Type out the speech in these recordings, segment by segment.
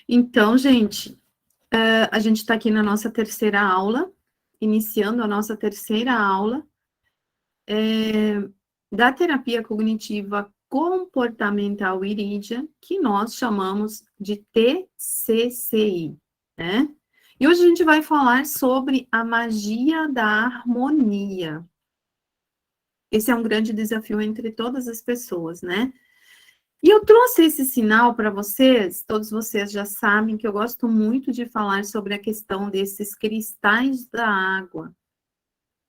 Então, gente, a gente está aqui na nossa terceira aula, iniciando a nossa terceira aula da terapia cognitiva comportamental Iridia, que nós chamamos de TCCI, né? E hoje a gente vai falar sobre a magia da harmonia. Esse é um grande desafio entre todas as pessoas, né? E eu trouxe esse sinal para vocês, todos vocês já sabem que eu gosto muito de falar sobre a questão desses cristais da água,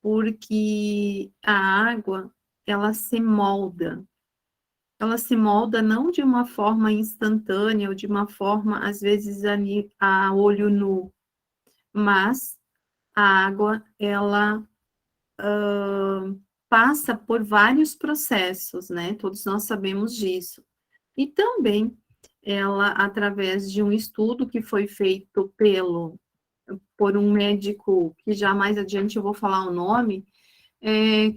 porque a água, ela se molda não de uma forma instantânea ou de uma forma, às vezes, a olho nu, mas a água, ela passa por vários processos, né? Todos nós sabemos disso. E também ela, através de um estudo que foi feito por um médico, que já mais adiante eu vou falar o nome,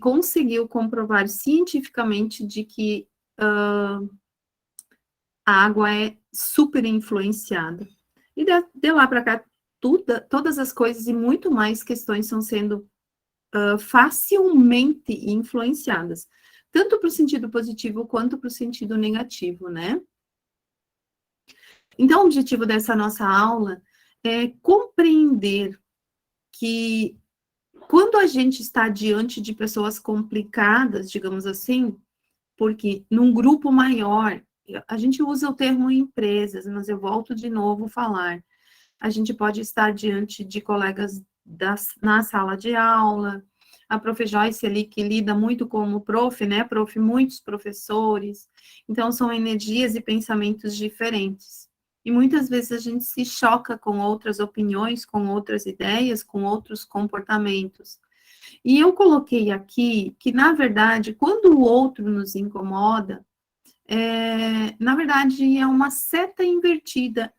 conseguiu comprovar cientificamente de que a água é super influenciada. E de lá para cá, todas as coisas e muito mais questões estão sendo facilmente influenciadas, tanto para o sentido positivo quanto para o sentido negativo, né? Então, o objetivo dessa nossa aula é compreender que quando a gente está diante de pessoas complicadas, digamos assim, porque num grupo maior, a gente usa o termo empresas, mas eu volto de novo a falar, a gente pode estar diante de colegas na sala de aula, a prof. Joyce ali, que lida muito como prof, né, prof, muitos professores, então são energias e pensamentos diferentes. E muitas vezes a gente se choca com outras opiniões, com outras ideias, com outros comportamentos. E eu coloquei aqui que, na verdade, quando o outro nos incomoda, na verdade, é uma seta invertida,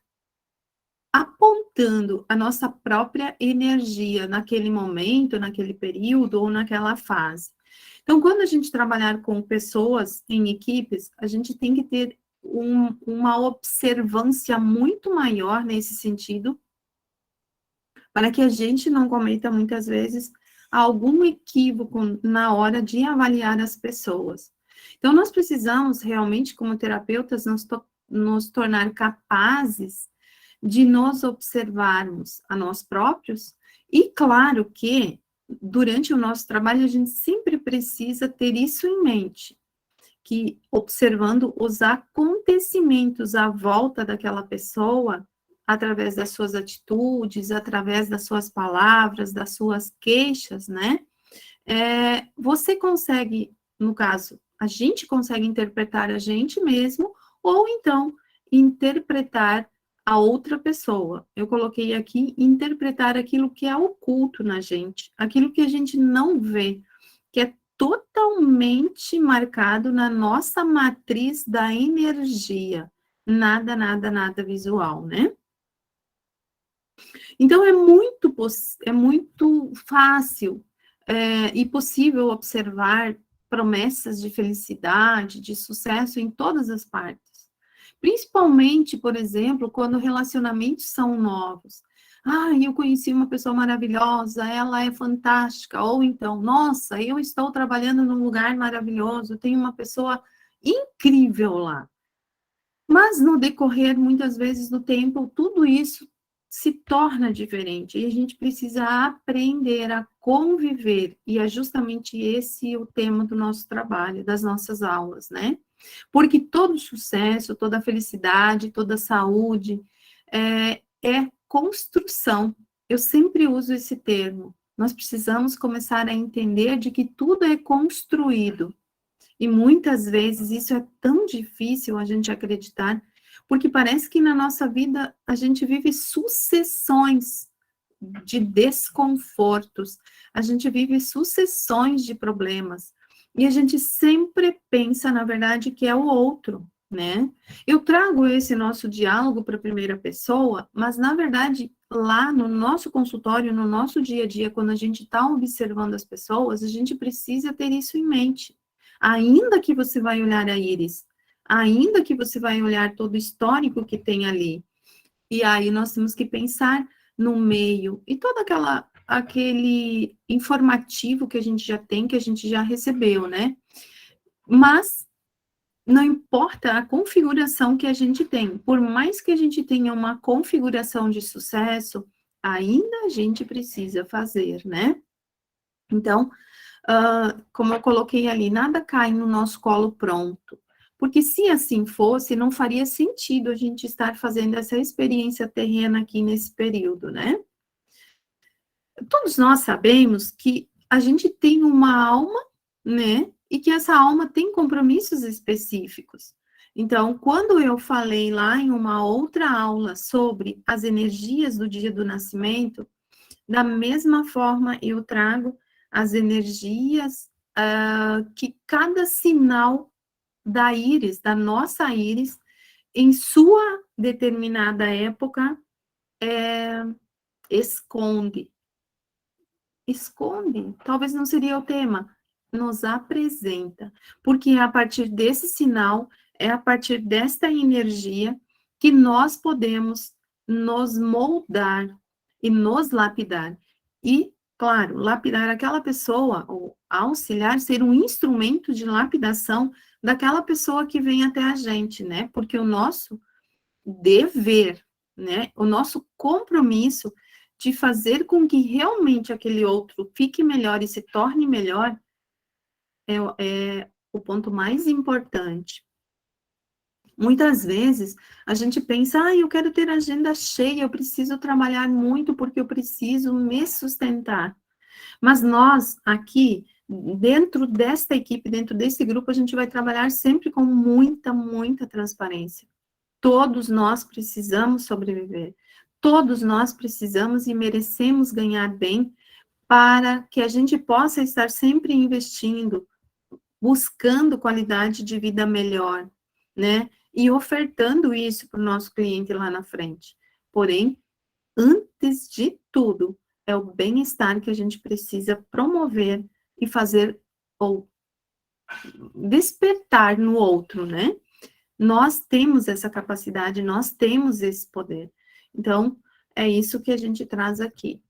apontando a nossa própria energia naquele momento, naquele período ou naquela fase. Então, quando a gente trabalhar com pessoas em equipes, a gente tem que ter uma observância muito maior nesse sentido, para que a gente não cometa muitas vezes algum equívoco na hora de avaliar as pessoas. Então, nós precisamos realmente, como terapeutas, nos tornar capazes de nos observarmos a nós próprios, e claro que durante o nosso trabalho a gente sempre precisa ter isso em mente, que observando os acontecimentos à volta daquela pessoa, através das suas atitudes, através das suas palavras, das suas queixas, né? Você consegue, no caso, a gente consegue interpretar a gente mesmo, ou então interpretar a outra pessoa. Eu coloquei aqui interpretar aquilo que é oculto na gente, aquilo que a gente não vê, que é totalmente marcado na nossa matriz da energia. Nada, nada, nada visual, né? Então, é muito fácil e possível observar promessas de felicidade, de sucesso em todas as partes. Principalmente, por exemplo, quando relacionamentos são novos. Ah, eu conheci uma pessoa maravilhosa, ela é fantástica. Ou então, nossa, eu estou trabalhando num lugar maravilhoso, tem uma pessoa incrível lá. Mas no decorrer, muitas vezes, do tempo, tudo isso se torna diferente. E a gente precisa aprender a conviver. E é justamente esse o tema do nosso trabalho, das nossas aulas, né? Porque todo sucesso, toda felicidade, toda saúde é construção. Eu sempre uso esse termo. Nós precisamos começar a entender de que tudo é construído. E muitas vezes isso é tão difícil a gente acreditar, porque parece que na nossa vida a gente vive sucessões de desconfortos, a gente vive sucessões de problemas, e a gente sempre pensa, na verdade, que é o outro, né? Eu trago esse nosso diálogo para a primeira pessoa, mas, na verdade, lá no nosso consultório, no nosso dia a dia, quando a gente está observando as pessoas, a gente precisa ter isso em mente. Ainda que você vai olhar a íris, ainda que você vai olhar todo o histórico que tem ali, E aí nós temos que pensar no meio e todo aquele informativo que a gente já tem, que a gente já recebeu, né? Mas não importa a configuração que a gente tem, por mais que a gente tenha uma configuração de sucesso, ainda a gente precisa fazer, né? Então, como eu coloquei ali, nada cai no nosso colo pronto. Porque se assim fosse, não faria sentido a gente estar fazendo essa experiência terrena aqui nesse período, né? Todos nós sabemos que a gente tem uma alma, né? E que essa alma tem compromissos específicos. Então, quando eu falei lá em uma outra aula sobre as energias do dia do nascimento, da mesma forma eu trago as energias que cada sinal da íris, da nossa íris, em sua determinada época, esconde. Esconde, talvez não seria o tema, nos apresenta, porque é a partir desse sinal, é a partir desta energia que nós podemos nos moldar e nos lapidar. E, claro, lapidar aquela pessoa, ou auxiliar, ser um instrumento de lapidação daquela pessoa que vem até a gente, né? Porque o nosso dever, né? O nosso compromisso de fazer com que realmente aquele outro fique melhor e se torne melhor é o ponto mais importante. Muitas vezes a gente pensa, eu quero ter agenda cheia, eu preciso trabalhar muito porque eu preciso me sustentar. Mas nós aqui, dentro desta equipe, dentro desse grupo, a gente vai trabalhar sempre com muita, muita transparência. Todos nós precisamos sobreviver. Todos nós precisamos e merecemos ganhar bem para que a gente possa estar sempre investindo, buscando qualidade de vida melhor, né? E ofertando isso para o nosso cliente lá na frente. Porém, antes de tudo, é o bem-estar que a gente precisa promover e fazer ou despertar no outro, né? Nós temos essa capacidade, nós temos esse poder. Então, é isso que a gente traz aqui.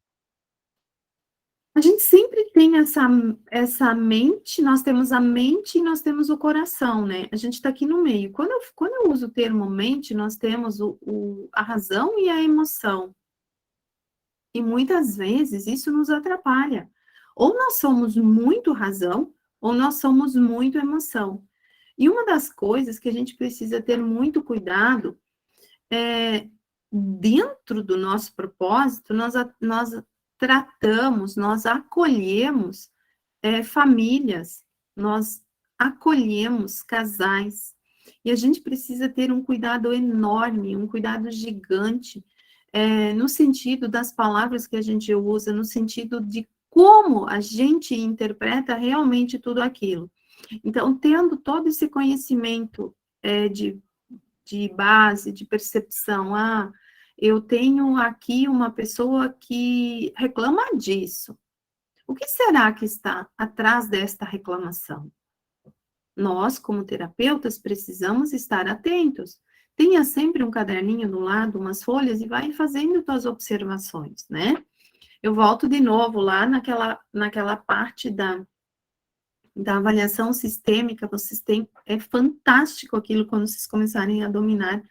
A gente sempre tem essa mente, nós temos a mente e nós temos o coração, né? A gente está aqui no meio. Quando eu uso o termo mente, nós temos a razão e a emoção. E muitas vezes isso nos atrapalha. Ou nós somos muito razão, ou nós somos muito emoção. E uma das coisas que a gente precisa ter muito cuidado dentro do nosso propósito, nós tratamos, nós acolhemos famílias, nós acolhemos casais, e a gente precisa ter um cuidado enorme, um cuidado gigante, no sentido das palavras que a gente usa, no sentido de como a gente interpreta realmente tudo aquilo. Então, tendo todo esse conhecimento de base, de percepção. Eu tenho aqui uma pessoa que reclama disso. O que será que está atrás desta reclamação? Nós, como terapeutas, precisamos estar atentos. Tenha sempre um caderninho do lado, umas folhas, e vai fazendo suas observações, né? Eu volto de novo lá naquela parte da avaliação sistêmica, vocês têm, é fantástico aquilo quando vocês começarem a dominar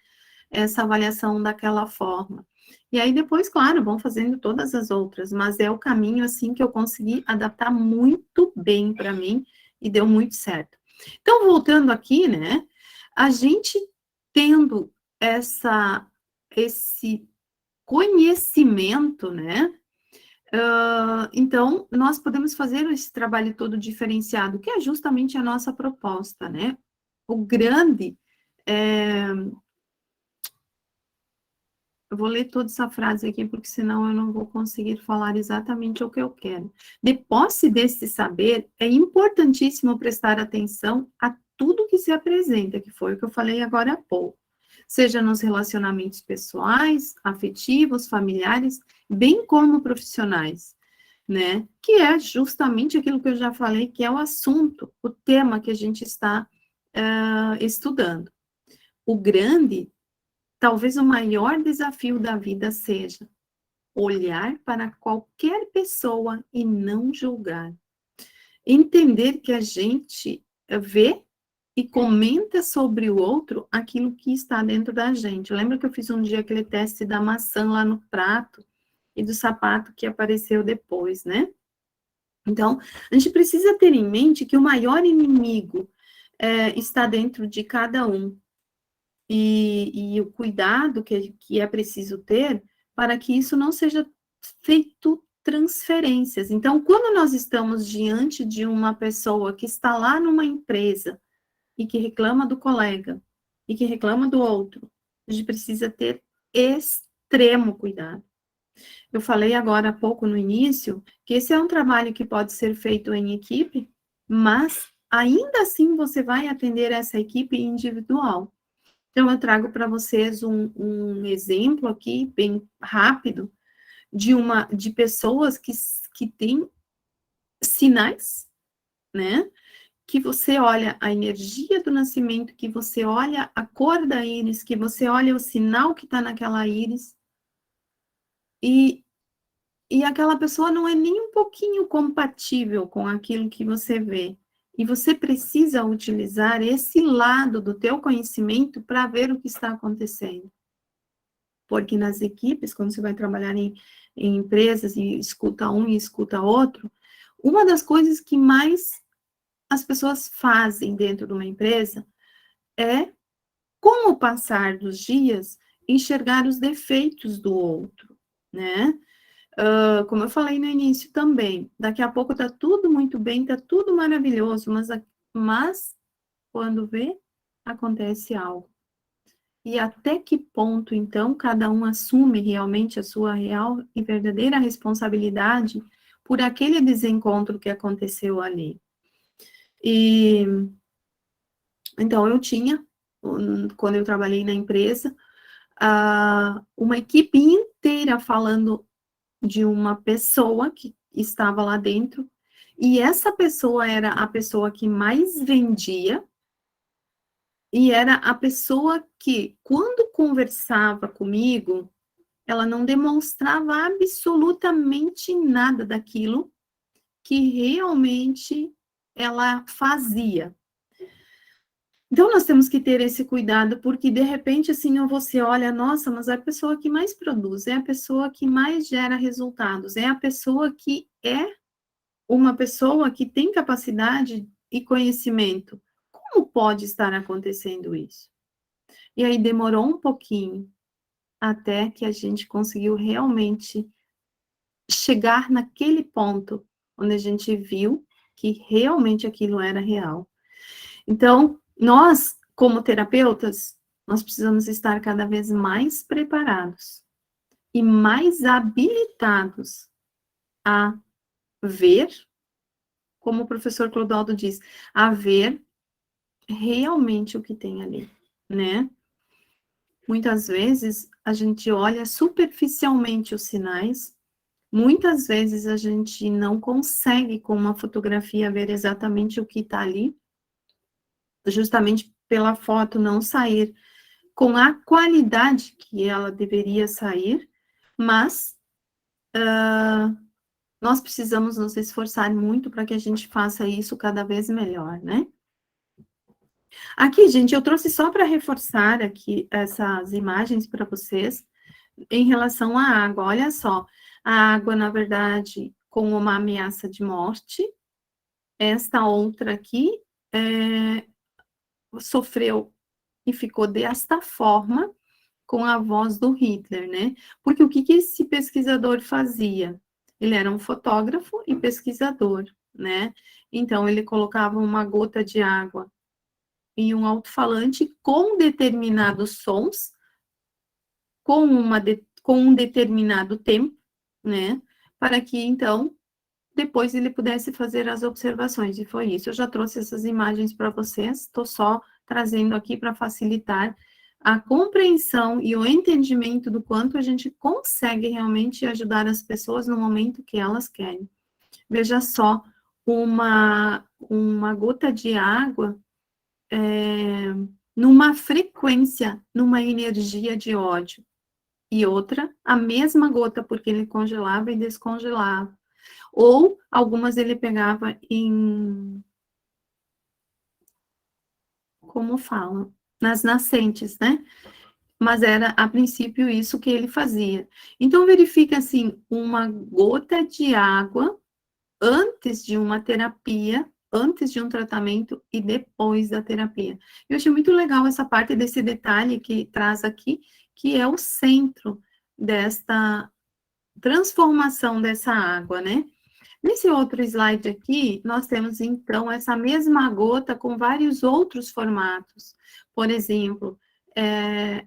essa avaliação daquela forma. E aí depois, claro, vão fazendo todas as outras, mas é o caminho, assim, que eu consegui adaptar muito bem para mim e deu muito certo. Então, voltando aqui, né, a gente tendo esse conhecimento, né, então, nós podemos fazer esse trabalho todo diferenciado, que é justamente a nossa proposta, né? O grande... Eu vou ler toda essa frase aqui, porque senão eu não vou conseguir falar exatamente o que eu quero. De posse desse saber, é importantíssimo prestar atenção a tudo que se apresenta, que foi o que eu falei agora há pouco. Seja nos relacionamentos pessoais, afetivos, familiares, bem como profissionais, né? Que é justamente aquilo que eu já falei, que é o assunto, o tema que a gente está estudando. O grande talvez o maior desafio da vida seja olhar para qualquer pessoa e não julgar. Entender que a gente vê e comenta sobre o outro aquilo que está dentro da gente. Lembra que eu fiz um dia aquele teste da maçã lá no prato e do sapato que apareceu depois, né? Então, a gente precisa ter em mente que o maior inimigo está dentro de cada um. E o cuidado que é preciso ter para que isso não seja feito transferências. Então, quando nós estamos diante de uma pessoa que está lá numa empresa e que reclama do colega e que reclama do outro, a gente precisa ter extremo cuidado. Eu falei agora há pouco no início que esse é um trabalho que pode ser feito em equipe, mas ainda assim você vai atender essa equipe individual. Então, eu trago para vocês um exemplo aqui, bem rápido, de pessoas que têm sinais, né? Que você olha a energia do nascimento, que você olha a cor da íris, que você olha o sinal que está naquela íris, e aquela pessoa não é nem um pouquinho compatível com aquilo que você vê. E você precisa utilizar esse lado do teu conhecimento para ver o que está acontecendo. Porque nas equipes, quando você vai trabalhar em empresas e escuta um e escuta outro, uma das coisas que mais as pessoas fazem dentro de uma empresa é, com o passar dos dias, enxergar os defeitos do outro, né? Como eu falei no início também, daqui a pouco tá tudo muito bem, tá tudo maravilhoso, mas quando vê, acontece algo. E até que ponto, então, cada um assume realmente a sua real e verdadeira responsabilidade por aquele desencontro que aconteceu ali. E, então, eu tinha, quando eu trabalhei na empresa, uma equipe inteira falando de uma pessoa que estava lá dentro, e essa pessoa era a pessoa que mais vendia, e era a pessoa que, quando conversava comigo, ela não demonstrava absolutamente nada daquilo que realmente ela fazia. Então, nós temos que ter esse cuidado, porque, de repente, assim, você olha, nossa, mas é a pessoa que mais produz, é a pessoa que mais gera resultados, é a pessoa que é uma pessoa que tem capacidade e conhecimento. Como pode estar acontecendo isso? E aí demorou um pouquinho até que a gente conseguiu realmente chegar naquele ponto onde a gente viu que realmente aquilo era real. Então, nós, como terapeutas, nós precisamos estar cada vez mais preparados e mais habilitados a ver, como o professor Clodoaldo diz, a ver realmente o que tem ali, né? Muitas vezes a gente olha superficialmente os sinais, muitas vezes a gente não consegue com uma fotografia ver exatamente o que está ali, justamente pela foto não sair com a qualidade que ela deveria sair, mas nós precisamos nos esforçar muito para que a gente faça isso cada vez melhor, né? Aqui, gente, eu trouxe só para reforçar aqui essas imagens para vocês em relação à água. Olha só, a água, na verdade, com uma ameaça de morte. Esta outra aqui sofreu e ficou desta forma com a voz do Hitler, né? Porque o que esse pesquisador fazia? Ele era um fotógrafo e pesquisador, né? Então, ele colocava uma gota de água em um alto-falante com determinados sons, com um determinado tempo, né? Para que, então, depois ele pudesse fazer as observações. E foi isso. Eu já trouxe essas imagens para vocês, estou só trazendo aqui para facilitar a compreensão e o entendimento do quanto a gente consegue realmente ajudar as pessoas no momento que elas querem. Veja só, uma gota de água numa frequência, numa energia de ódio. E outra, a mesma gota, porque ele congelava e descongelava. Ou algumas ele pegava em, como falam, nas nascentes, né? Mas era, a princípio, isso que ele fazia. Então, verifica, assim, uma gota de água antes de uma terapia, antes de um tratamento e depois da terapia. Eu achei muito legal essa parte desse detalhe que traz aqui, que é o centro desta transformação dessa água, né? Nesse outro slide aqui, nós temos, então, essa mesma gota com vários outros formatos. Por exemplo,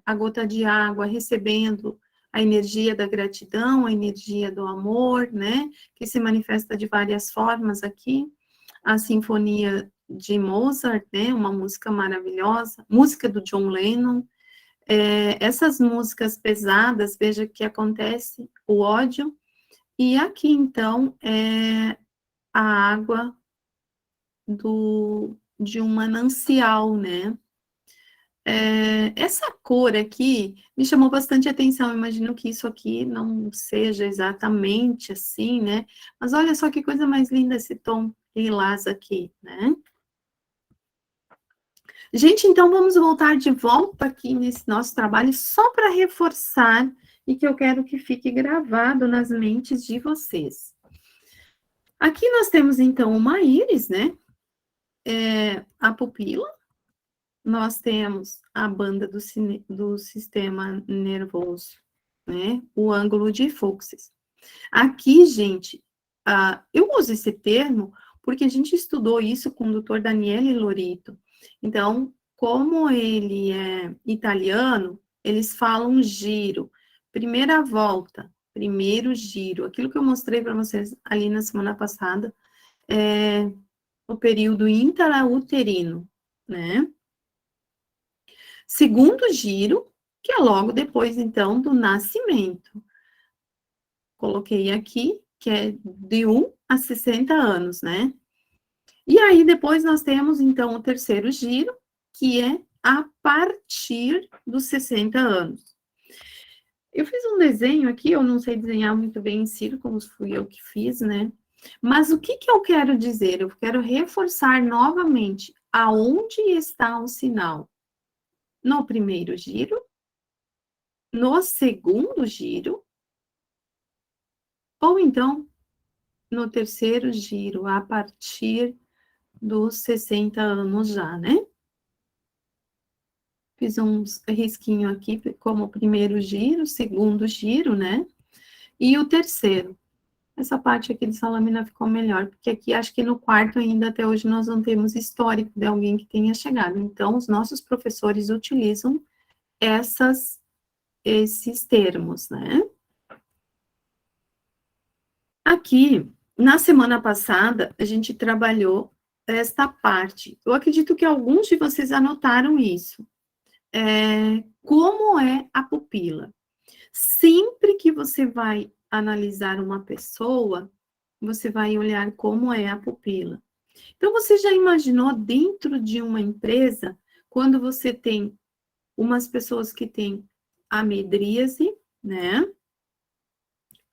a gota de água recebendo a energia da gratidão, a energia do amor, né? Que se manifesta de várias formas aqui. A Sinfonia de Mozart, né? Uma música maravilhosa. Música do John Lennon. Essas músicas pesadas, veja que acontece o ódio. E aqui, então, a água de um manancial, né? Essa cor aqui me chamou bastante atenção. Eu imagino que isso aqui não seja exatamente assim, né? Mas olha só que coisa mais linda esse tom lilás aqui, né? Gente, então vamos voltar de volta aqui nesse nosso trabalho só para reforçar e que eu quero que fique gravado nas mentes de vocês. Aqui nós temos então uma íris, né? A pupila, nós temos a banda do sistema nervoso, né? O ângulo de Fuchs. Aqui, gente, eu uso esse termo porque a gente estudou isso com o Dr. Daniele Lorito. Então, como ele é italiano, eles falam giro. Primeira volta, primeiro giro. Aquilo que eu mostrei para vocês ali na semana passada, o período intrauterino, né? Segundo giro, que é logo depois, então, do nascimento. Coloquei aqui, que é de 1 a 60 anos, né? E aí, depois nós temos, então, o terceiro giro, que é a partir dos 60 anos. Eu fiz um desenho aqui, eu não sei desenhar muito bem em círculos, fui eu que fiz, né? Mas o que eu quero dizer? Eu quero reforçar novamente aonde está o sinal. No primeiro giro, no segundo giro, ou então no terceiro giro, a partir dos 60 anos já, né? Fiz uns risquinho aqui como primeiro giro, segundo giro, né? E o terceiro. Essa parte aqui de salamina ficou melhor, porque aqui acho que no quarto ainda até hoje nós não temos histórico de alguém que tenha chegado. Então, os nossos professores utilizam esses termos, né? Aqui, na semana passada, a gente trabalhou esta parte. Eu acredito que alguns de vocês anotaram isso. Como é a pupila? Sempre que você vai analisar uma pessoa, você vai olhar como é a pupila. Então, você já imaginou dentro de uma empresa, quando você tem umas pessoas que têm a midríase, né?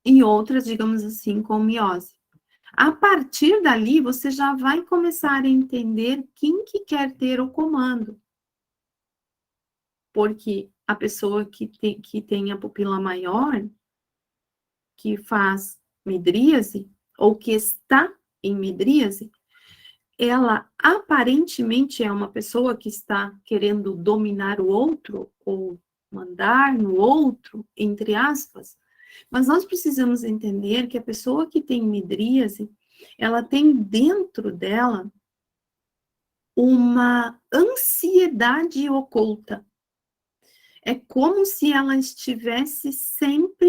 E outras, digamos assim, com miose. A partir dali, você já vai começar a entender quem que quer ter o comando. Porque a pessoa que tem a pupila maior, que faz midríase, ou que está em midríase, ela aparentemente é uma pessoa que está querendo dominar o outro, ou mandar no outro, entre aspas, mas nós precisamos entender que a pessoa que tem midríase, ela tem dentro dela uma ansiedade oculta. É como se ela estivesse sempre.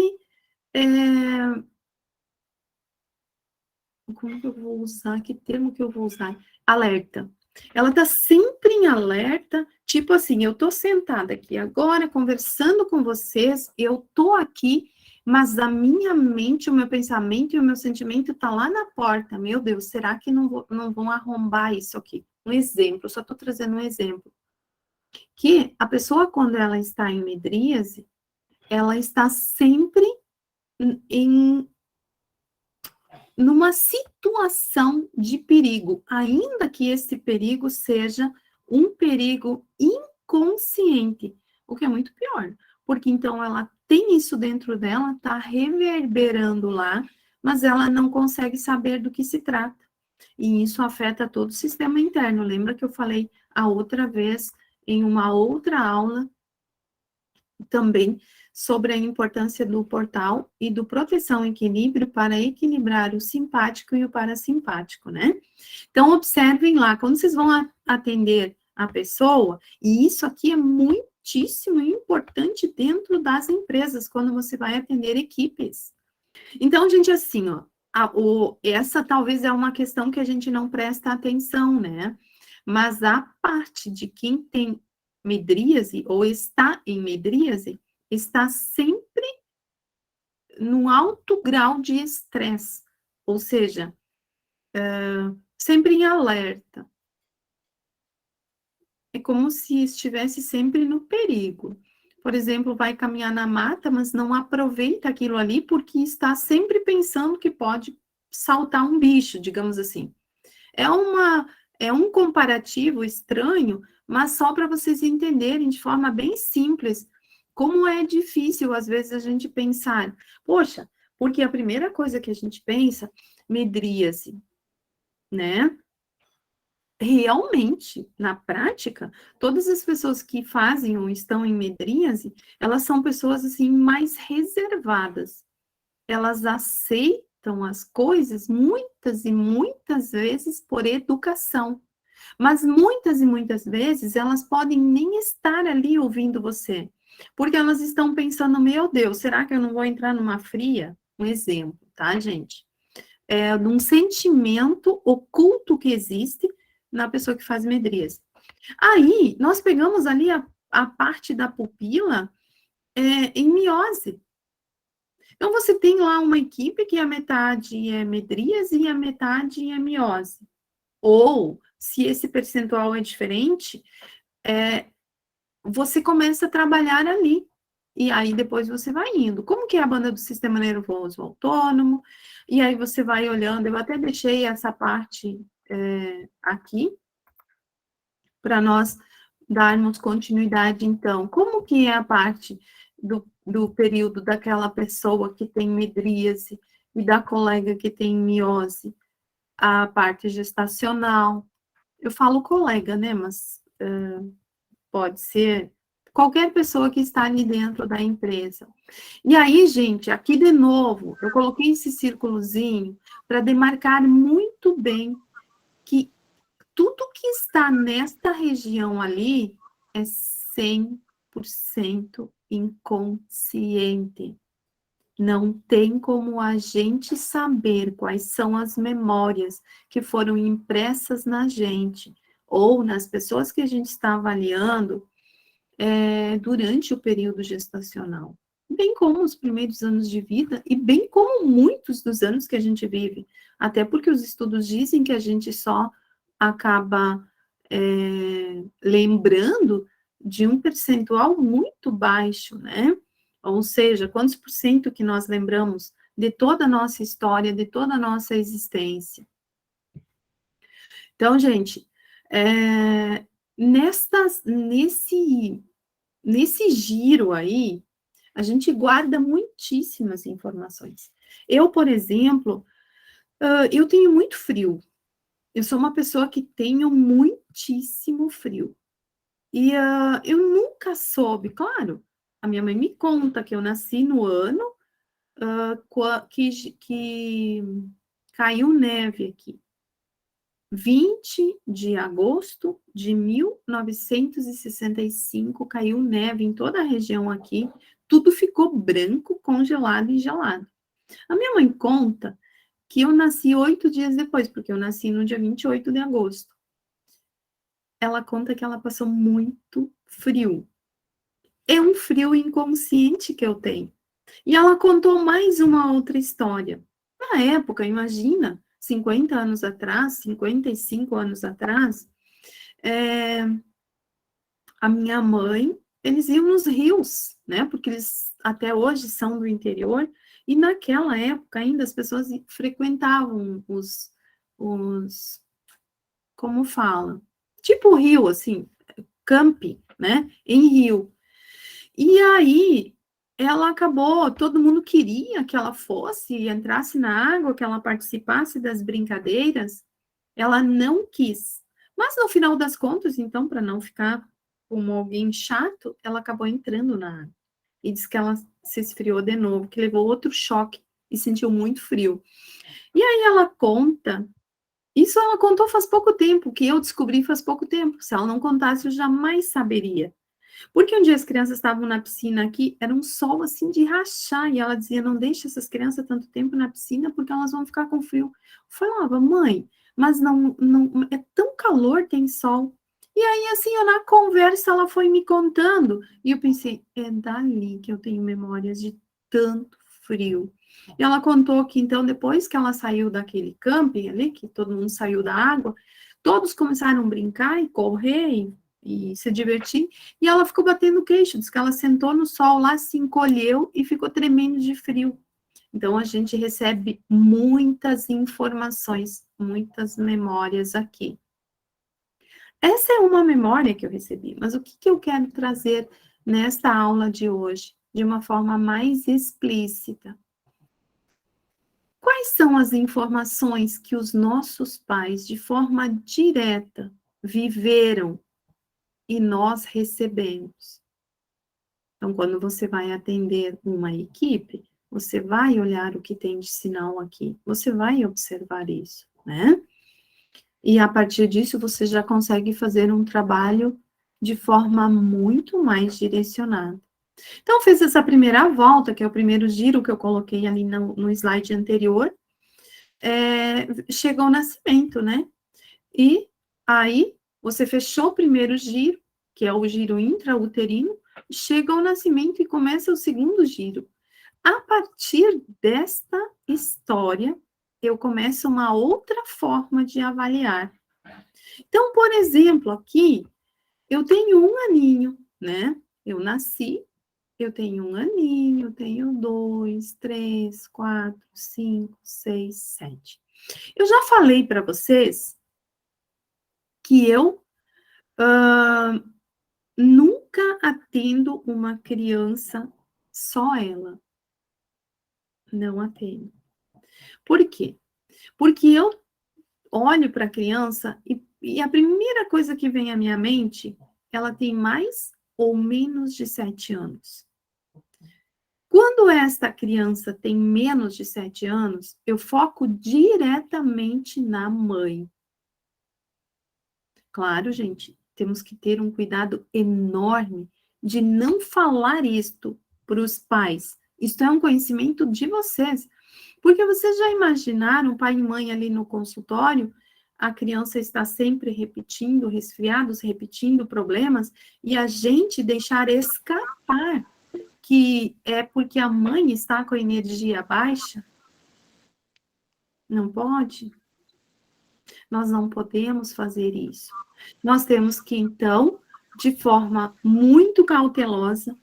Como que eu vou usar? Que termo que eu vou usar? Alerta. Ela está sempre em alerta, tipo assim, eu estou sentada aqui agora conversando com vocês, eu estou aqui, mas a minha mente, o meu pensamento e o meu sentimento está lá na porta. Meu Deus, será que não vão arrombar isso aqui? Um exemplo, só estou trazendo um exemplo. que a pessoa, quando ela está em medríase, ela está sempre em numa situação de perigo, ainda que esse perigo seja um perigo inconsciente, o que é muito pior, porque então ela tem isso dentro dela, está reverberando lá, mas ela não consegue saber do que se trata. E isso afeta todo o sistema interno. Lembra que eu falei a outra vez, em uma outra aula, também sobre a importância do portal e do proteção equilíbrio para equilibrar o simpático e o parasimpático, né? Então, observem lá, quando vocês vão atender a pessoa, e isso aqui é muitíssimo importante dentro das empresas, quando você vai atender equipes. Então, gente, assim, ó, essa talvez é uma questão que a gente não presta atenção, né? Mas a parte de quem tem medríase ou está em medríase está sempre num alto grau de estresse, ou seja, sempre em alerta. É como se estivesse sempre no perigo. Por exemplo, vai caminhar na mata, mas não aproveita aquilo ali porque está sempre pensando que pode saltar um bicho, digamos assim. É é um comparativo estranho, mas só para vocês entenderem de forma bem simples como é difícil às vezes a gente pensar, poxa, porque a primeira coisa que a gente pensa, medria-se, né? Realmente, na prática, todas as pessoas que fazem ou estão em medríase, elas são pessoas assim mais reservadas. Elas aceitam as coisas muitas e muitas vezes por educação. Mas muitas e muitas vezes elas podem nem estar ali ouvindo você, porque elas estão pensando, meu Deus, será que eu não vou entrar numa fria? Um exemplo, tá, gente? É de um sentimento oculto que existe na pessoa que faz medríase. Aí, nós pegamos ali a parte da pupila em miose. Então, você tem lá uma equipe que a metade é medríase e a metade é miose. Ou, se esse percentual é diferente, você começa a trabalhar ali. E aí depois você vai indo. Como que é a banda do sistema nervoso autônomo? E aí você vai olhando. Eu até deixei essa parte aqui para nós darmos continuidade, então. Como que é a parte do período daquela pessoa que tem medríase e da colega que tem miose? A parte gestacional. Eu falo colega, né? Mas pode ser qualquer pessoa que está ali dentro da empresa. E aí, gente, aqui de novo, eu coloquei esse círculozinho para demarcar muito bem que tudo que está nesta região ali é 100% inconsciente. Não tem como a gente saber quais são as memórias que foram impressas na gente ou nas pessoas que a gente está avaliando durante o período gestacional, bem como os primeiros anos de vida e bem como muitos dos anos que a gente vive, até porque os estudos dizem que a gente só acaba lembrando de um percentual muito baixo, né? Ou seja, quantos por cento que nós lembramos de toda a nossa história, de toda a nossa existência. Então, gente, nesse giro aí, a gente guarda muitíssimas informações. Eu, por exemplo, eu tenho muito frio. Eu sou uma pessoa que tenho muitíssimo frio. E eu nunca soube, claro, a minha mãe me conta que eu nasci no ano que caiu neve aqui. 20 de agosto de 1965, caiu neve em toda a região aqui, tudo ficou branco, congelado e gelado. A minha mãe conta que eu nasci 8 dias depois, porque eu nasci no dia 28 de agosto. Ela conta que ela passou muito frio. É um frio inconsciente que eu tenho. E ela contou mais uma outra história. Na época, imagina, 50 anos atrás, 55 anos atrás, a minha mãe, eles iam nos rios, né? Porque eles até hoje são do interior, e naquela época ainda as pessoas frequentavam os como fala? Tipo rio, assim, camping, né? Em rio. E aí, ela acabou, todo mundo queria que ela fosse e entrasse na água, que ela participasse das brincadeiras. Ela não quis. Mas no final das contas, então, para não ficar como alguém chato, ela acabou entrando na água. E disse que ela se esfriou de novo, que levou outro choque e sentiu muito frio. E aí ela conta, isso ela contou faz pouco tempo, que eu descobri faz pouco tempo. Se ela não contasse, eu jamais saberia. Porque um dia as crianças estavam na piscina aqui, era um sol assim de rachar, e ela dizia, não deixe essas crianças tanto tempo na piscina, porque elas vão ficar com frio. Eu falava, mãe, mas não é tão calor, tem sol. E aí, assim, eu, na conversa, ela foi me contando, e eu pensei, é dali que eu tenho memórias de tanto frio. E ela contou que, então, depois que ela saiu daquele camping ali, que todo mundo saiu da água, todos começaram a brincar e correr e se divertir, e ela ficou batendo o queixo, diz que ela sentou no sol lá, se encolheu e ficou tremendo de frio. Então, a gente recebe muitas informações, muitas memórias aqui. Essa é uma memória que eu recebi, mas o que eu quero trazer nesta aula de hoje, de uma forma mais explícita? Quais são as informações que os nossos pais, de forma direta, viveram e nós recebemos? Então, quando você vai atender uma equipe, você vai olhar o que tem de sinal aqui, você vai observar isso, né? E a partir disso, você já consegue fazer um trabalho de forma muito mais direcionada. Então, fez essa primeira volta, que é o primeiro giro que eu coloquei ali no slide anterior, chegou ao nascimento, né? E aí, você fechou o primeiro giro, que é o giro intrauterino, chega ao nascimento e começa o segundo giro. A partir desta história, eu começo uma outra forma de avaliar. Então, por exemplo, aqui, eu tenho um aninho, né? Eu nasci, eu tenho um aninho, tenho 2, 3, 4, 5, 6, 7. Eu já falei para vocês que eu nunca atendo uma criança só ela. Não atendo. Por quê? Porque eu olho para a criança e a primeira coisa que vem à minha mente, ela tem mais ou menos de 7 anos. Quando esta criança tem menos de 7 anos, eu foco diretamente na mãe. Claro, gente, temos que ter um cuidado enorme de não falar isto para os pais. Isso é um conhecimento de vocês. Porque vocês já imaginaram, pai e mãe ali no consultório, a criança está sempre repetindo resfriados, repetindo problemas, e a gente deixar escapar que é porque a mãe está com a energia baixa? Não pode? Nós não podemos fazer isso. Nós temos que, então, de forma muito cautelosa,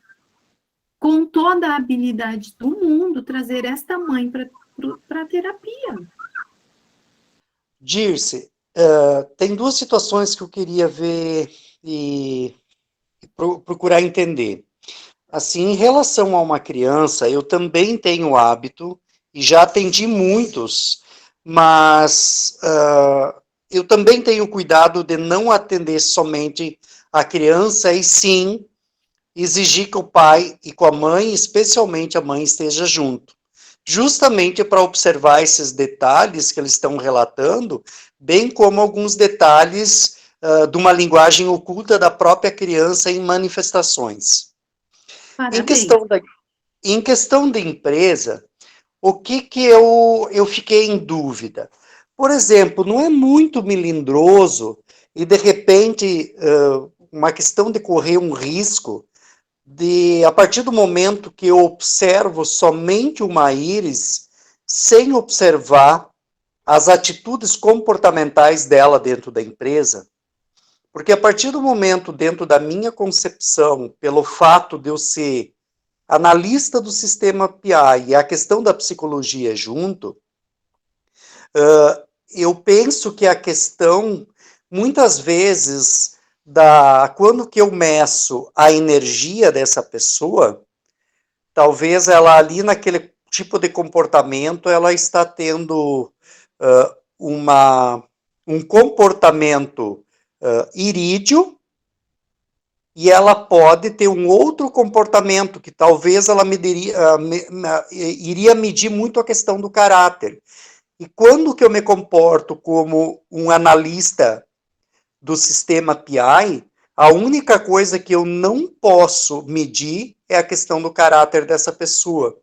com toda a habilidade do mundo, trazer esta mãe para a terapia. Dirce, tem duas situações que eu queria ver e procurar entender. Assim, em relação a uma criança, eu também tenho hábito, e já atendi muitos, mas eu também tenho cuidado de não atender somente a criança, e sim exigir que o pai e com a mãe, especialmente a mãe, esteja junto. Justamente para observar esses detalhes que eles estão relatando, bem como alguns detalhes de uma linguagem oculta da própria criança em manifestações. Em questão da empresa, o que eu fiquei em dúvida? Por exemplo, não é muito melindroso e, de repente, uma questão de correr um risco de, a partir do momento que eu observo somente uma íris, sem observar as atitudes comportamentais dela dentro da empresa, Porque a partir do momento, dentro da minha concepção, pelo fato de eu ser analista do sistema PI e a questão da psicologia junto, eu penso que a questão, muitas vezes, quando que eu meço a energia dessa pessoa, talvez ela ali naquele tipo de comportamento, ela está tendo um comportamento irídio, e ela pode ter um outro comportamento que talvez ela iria medir muito a questão do caráter. E quando que eu me comporto como um analista do sistema PI, a única coisa que eu não posso medir é a questão do caráter dessa pessoa.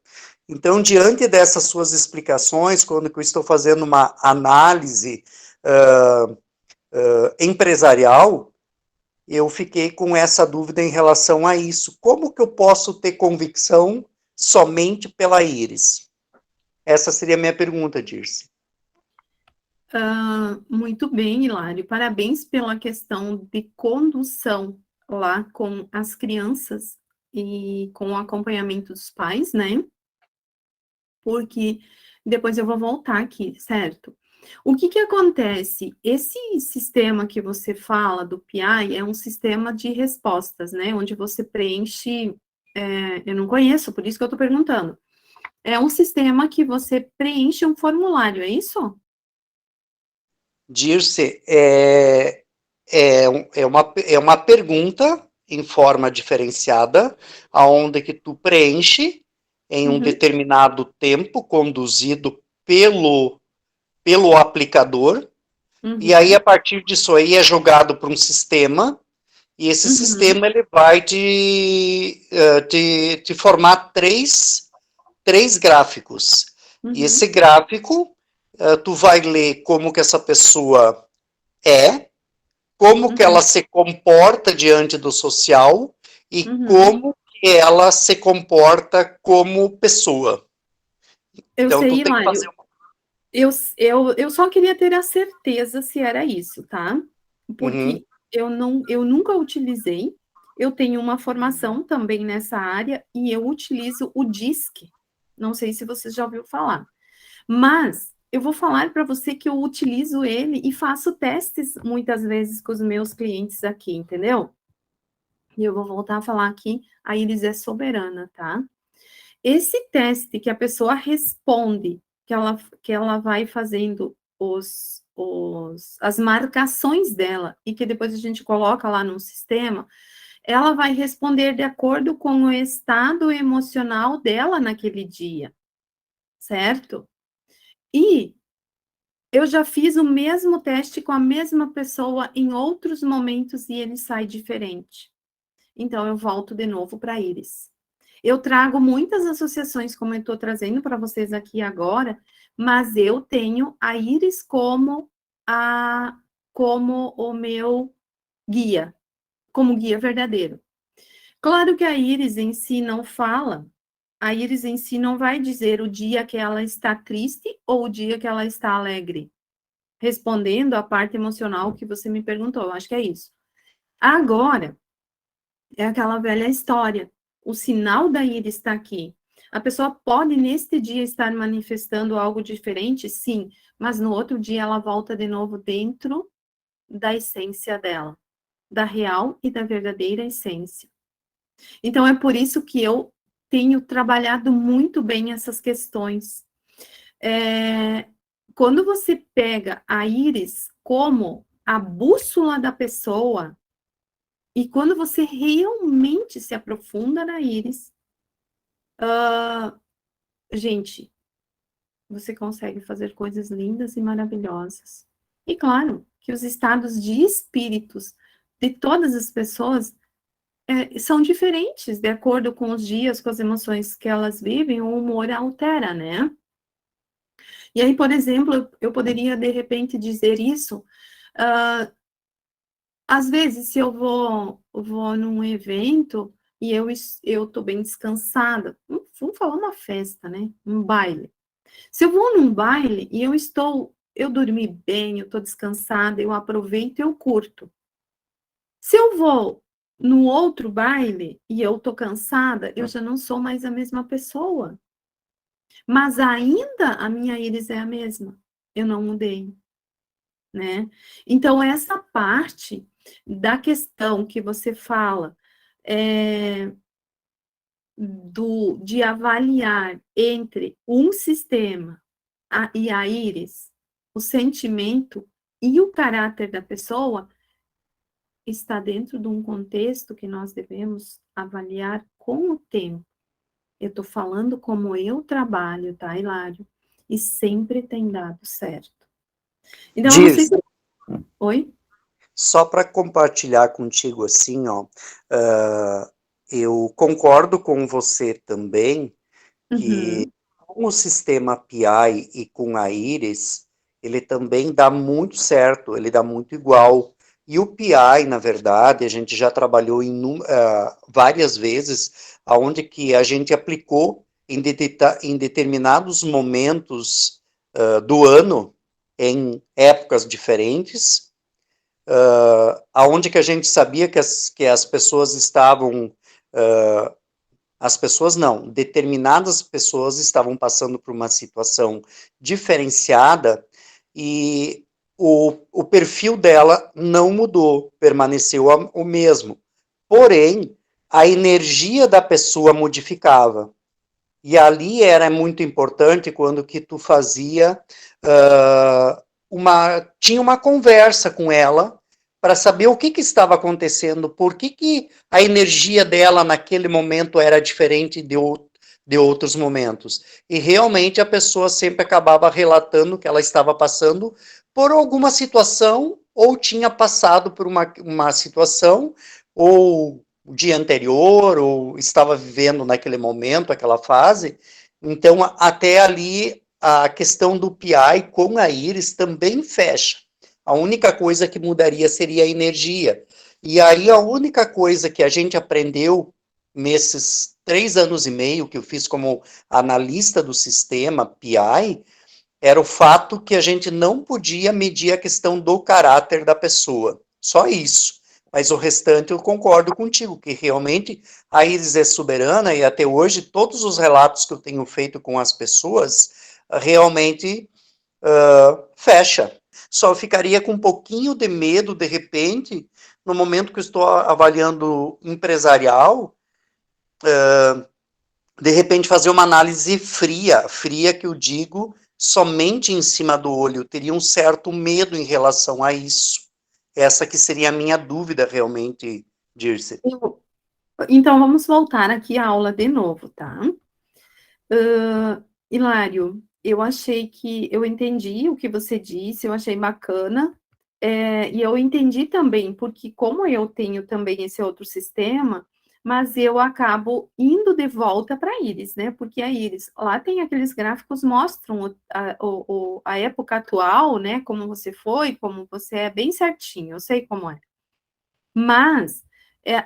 Então, diante dessas suas explicações, quando eu estou fazendo uma análise empresarial, eu fiquei com essa dúvida em relação a isso. Como que eu posso ter convicção somente pela íris? Essa seria a minha pergunta, Dirce. Muito bem, Hilário. Parabéns pela questão de condução lá com as crianças e com o acompanhamento dos pais, né? Porque depois eu vou voltar aqui, certo? O que que acontece? Esse sistema que você fala do PI é um sistema de respostas, né? Onde você preenche, eu não conheço, por isso que eu estou perguntando. É um sistema que você preenche um formulário, é isso? Dirce, é uma pergunta em forma diferenciada, aonde que tu preenche em um determinado tempo, conduzido pelo aplicador, e aí a partir disso aí é jogado para um sistema, e esse sistema ele vai te formar três gráficos. E esse gráfico, tu vai ler como que essa pessoa como que ela se comporta diante do social e como que ela se comporta como pessoa. Eu então, sei, tu tem que fazer Hilário. Eu só queria ter a certeza se era isso, tá? Porque eu nunca utilizei, eu tenho uma formação também nessa área e eu utilizo o DISC. Não sei se você já ouviu falar. Mas eu vou falar para você que eu utilizo ele e faço testes muitas vezes com os meus clientes aqui, entendeu? E eu vou voltar a falar aqui, a Iris é soberana, tá? Esse teste que a pessoa responde, que ela vai fazendo as marcações dela, e que depois a gente coloca lá no sistema, ela vai responder de acordo com o estado emocional dela naquele dia, certo? E eu já fiz o mesmo teste com a mesma pessoa em outros momentos e ele sai diferente. Então, eu volto de novo para Iris. Eu trago muitas associações, como eu estou trazendo para vocês aqui agora, mas eu tenho a Iris como o meu guia, como guia verdadeiro. Claro que a Iris em si não fala, a Iris em si não vai dizer o dia que ela está triste ou o dia que ela está alegre, respondendo a parte emocional que você me perguntou, eu acho que é isso. Agora, é aquela velha história. O sinal da ira está aqui. A pessoa pode, neste dia, estar manifestando algo diferente, sim, mas no outro dia ela volta de novo dentro da essência dela, da real e da verdadeira essência. Então, é por isso que eu tenho trabalhado muito bem essas questões. Quando você pega a íris como a bússola da pessoa, e quando você realmente se aprofunda na íris, gente, você consegue fazer coisas lindas e maravilhosas. E claro, que os estados de espíritos de todas as pessoas são diferentes, de acordo com os dias, com as emoções que elas vivem, o humor altera, né? E aí, por exemplo, eu poderia, de repente, dizer isso, às vezes, se eu vou num evento e eu tô bem descansada, vamos falar uma festa, né? Um baile. Se eu vou num baile e eu dormi bem, eu tô descansada, eu aproveito e eu curto. Se eu vou no outro baile e eu tô cansada, eu já não sou mais a mesma pessoa. Mas ainda a minha íris é a mesma. Eu não mudei, né? Então, essa parte da questão que você fala de avaliar entre um sistema e a íris, o sentimento e o caráter da pessoa, está dentro de um contexto que nós devemos avaliar com o tempo. Eu estou falando como eu trabalho, tá, Hilário? E sempre tem dado certo. Então, eu não sei Dirce, se... Oi? só para compartilhar contigo assim, ó, eu concordo com você também que Uhum. com o sistema PI e com a Iris, ele também dá muito certo, ele dá muito igual. E o PI, na verdade, a gente já trabalhou várias vezes, aonde que a gente aplicou em determinados momentos do ano, em épocas diferentes, aonde que a gente sabia que as pessoas estavam, as pessoas não, determinadas pessoas estavam passando por uma situação diferenciada e o perfil dela não mudou, permaneceu o mesmo. Porém, a energia da pessoa modificava. E ali era muito importante quando que tu fazia tinha uma conversa com ela para saber o que estava acontecendo, por que a energia dela naquele momento era diferente de outros momentos. E realmente a pessoa sempre acabava relatando que ela estava passando por alguma situação, ou tinha passado por uma situação, ou o dia anterior, ou estava vivendo naquele momento, aquela fase. Então, até ali, a questão do PI com a íris também fecha. A única coisa que mudaria seria a energia. E aí, a única coisa que a gente aprendeu nesses 3 anos e meio que eu fiz como analista do sistema PI, era o fato que a gente não podia medir a questão do caráter da pessoa. Só isso. Mas o restante eu concordo contigo, que realmente a Iris é soberana e até hoje todos os relatos que eu tenho feito com as pessoas realmente fecha. Só ficaria com um pouquinho de medo, de repente, no momento que eu estou avaliando empresarial, de repente fazer uma análise fria, fria que eu digo somente em cima do olho, eu teria um certo medo em relação a isso. Essa que seria a minha dúvida realmente, Dirce. Então, vamos voltar aqui à aula de novo, tá? Hilário, eu achei que eu entendi o que você disse, eu achei bacana, e eu entendi também, porque como eu tenho também esse outro sistema, mas eu acabo indo de volta para a Íris, né? Porque a Íris, lá tem aqueles gráficos mostram a época atual, né? Como você foi, como você é, bem certinho, eu sei como é. Mas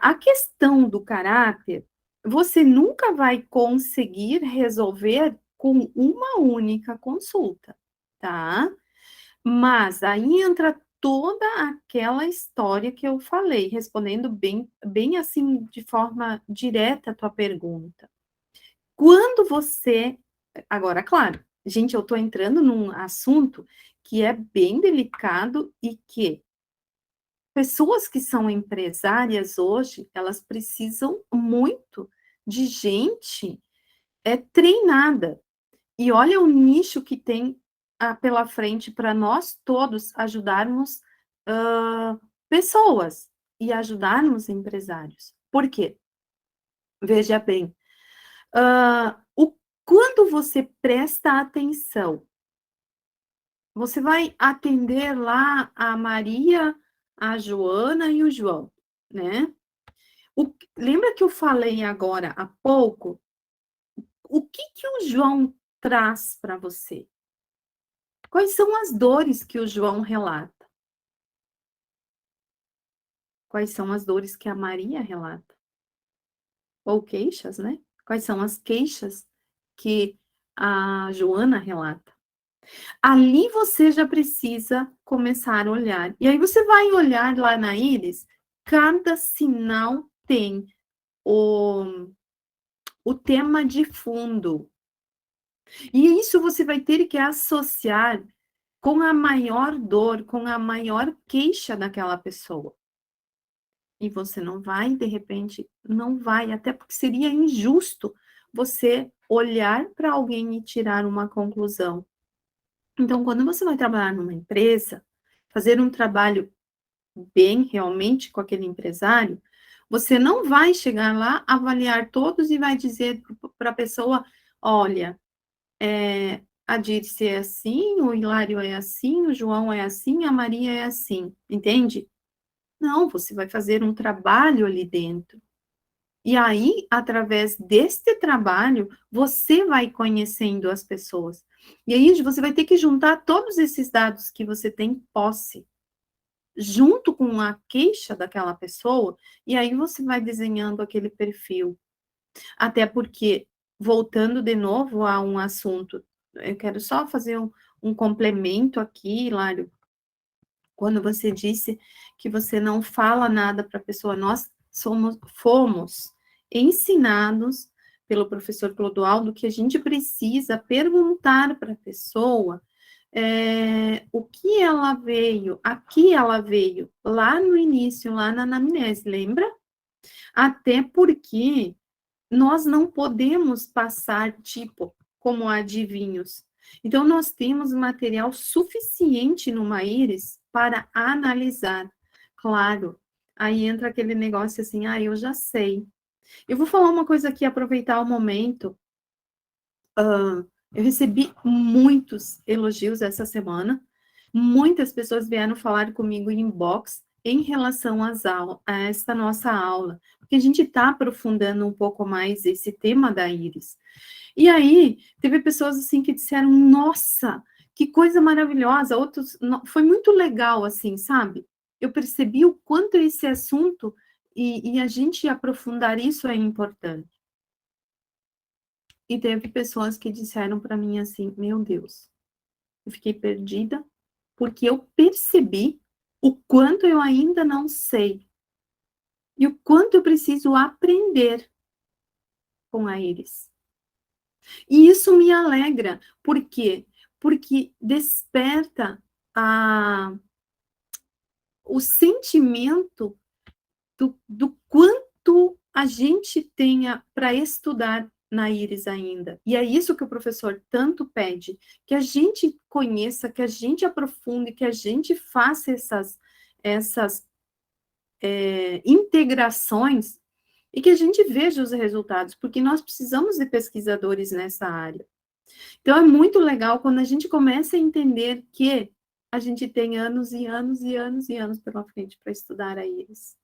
a questão do caráter, você nunca vai conseguir resolver com uma única consulta, tá? Mas aí entra toda aquela história que eu falei, respondendo bem, bem assim, de forma direta a tua pergunta. Quando você. Agora, claro, gente, eu estou entrando num assunto que é bem delicado e que pessoas que são empresárias hoje, elas precisam muito de gente treinada. E olha o nicho que tem pela frente para nós todos ajudarmos pessoas e ajudarmos empresários. Por quê? Veja bem, quando você presta atenção, você vai atender lá a Maria, a Joana e o João, né? Lembra que eu falei agora há pouco? O que o João traz para você? Quais são as dores que o João relata? Quais são as dores que a Maria relata? Ou queixas, né? Quais são as queixas que a Joana relata? Ali você já precisa começar a olhar. E aí você vai olhar lá na Iris cada sinal tem o tema de fundo. E isso você vai ter que associar com a maior dor, com a maior queixa daquela pessoa. E você não vai, de repente, não vai, até porque seria injusto você olhar para alguém e tirar uma conclusão. Então, quando você vai trabalhar numa empresa, fazer um trabalho bem realmente com aquele empresário, você não vai chegar lá, avaliar todos e vai dizer para a pessoa: olha, a Dirce é assim, o Hilário é assim, o João é assim, a Maria é assim, entende? Não, você vai fazer um trabalho ali dentro. E aí, através deste trabalho, você vai conhecendo as pessoas. E aí, você vai ter que juntar todos esses dados que você tem posse, junto com a queixa daquela pessoa, e aí você vai desenhando aquele perfil. Até porque, voltando de novo a um assunto, eu quero só fazer um complemento aqui, Hilário, quando você disse que você não fala nada para a pessoa, nós fomos ensinados pelo professor Clodoaldo que a gente precisa perguntar para a pessoa o que ela veio, aqui ela veio, lá no início, lá na anamnese, lembra? Até porque nós não podemos passar, tipo, como adivinhos. Então, nós temos material suficiente no Maíris para analisar. Claro, aí entra aquele negócio assim, eu já sei. Eu vou falar uma coisa aqui, aproveitar o momento. Eu recebi muitos elogios essa semana. Muitas pessoas vieram falar comigo em inbox em relação a esta nossa aula, porque a gente está aprofundando um pouco mais esse tema da íris. E aí, teve pessoas assim que disseram, nossa, que coisa maravilhosa, outros, foi muito legal, assim, sabe? Eu percebi o quanto esse assunto e a gente aprofundar isso é importante. E teve pessoas que disseram para mim assim, meu Deus, eu fiquei perdida, porque eu percebi o quanto eu ainda não sei e o quanto eu preciso aprender com a Iris. E isso me alegra, por quê? Porque desperta o sentimento do quanto a gente tenha para estudar na Iris ainda. E é isso que o professor tanto pede, que a gente conheça, que a gente aprofunde, que a gente faça essas integrações e que a gente veja os resultados, porque nós precisamos de pesquisadores nessa área. Então, é muito legal quando a gente começa a entender que a gente tem anos e anos e anos e anos pela frente para estudar a íris.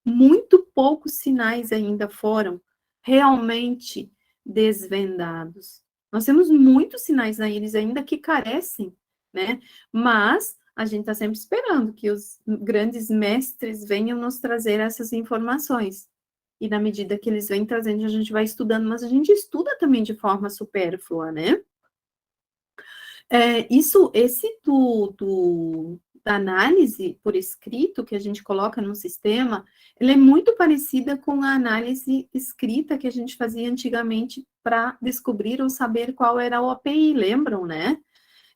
Muito poucos sinais ainda foram realmente desvendados. Nós temos muitos sinais na íris ainda que carecem, né? Mas a gente está sempre esperando que os grandes mestres venham nos trazer essas informações. E na medida que eles vêm trazendo, a gente vai estudando, mas a gente estuda também de forma supérflua, né? Esse da análise por escrito que a gente coloca no sistema, ela é muito parecida com a análise escrita que a gente fazia antigamente para descobrir ou saber qual era o API, lembram, né?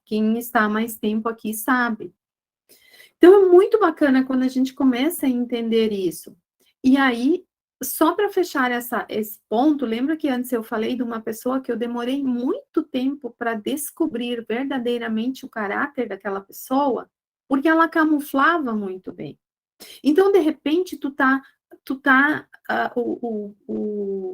Quem está há mais tempo aqui sabe. Então, é muito bacana quando a gente começa a entender isso. E aí, só para fechar esse ponto, lembra que antes eu falei de uma pessoa que eu demorei muito tempo para descobrir verdadeiramente o caráter daquela pessoa, porque ela camuflava muito bem. Então, de repente, tu tá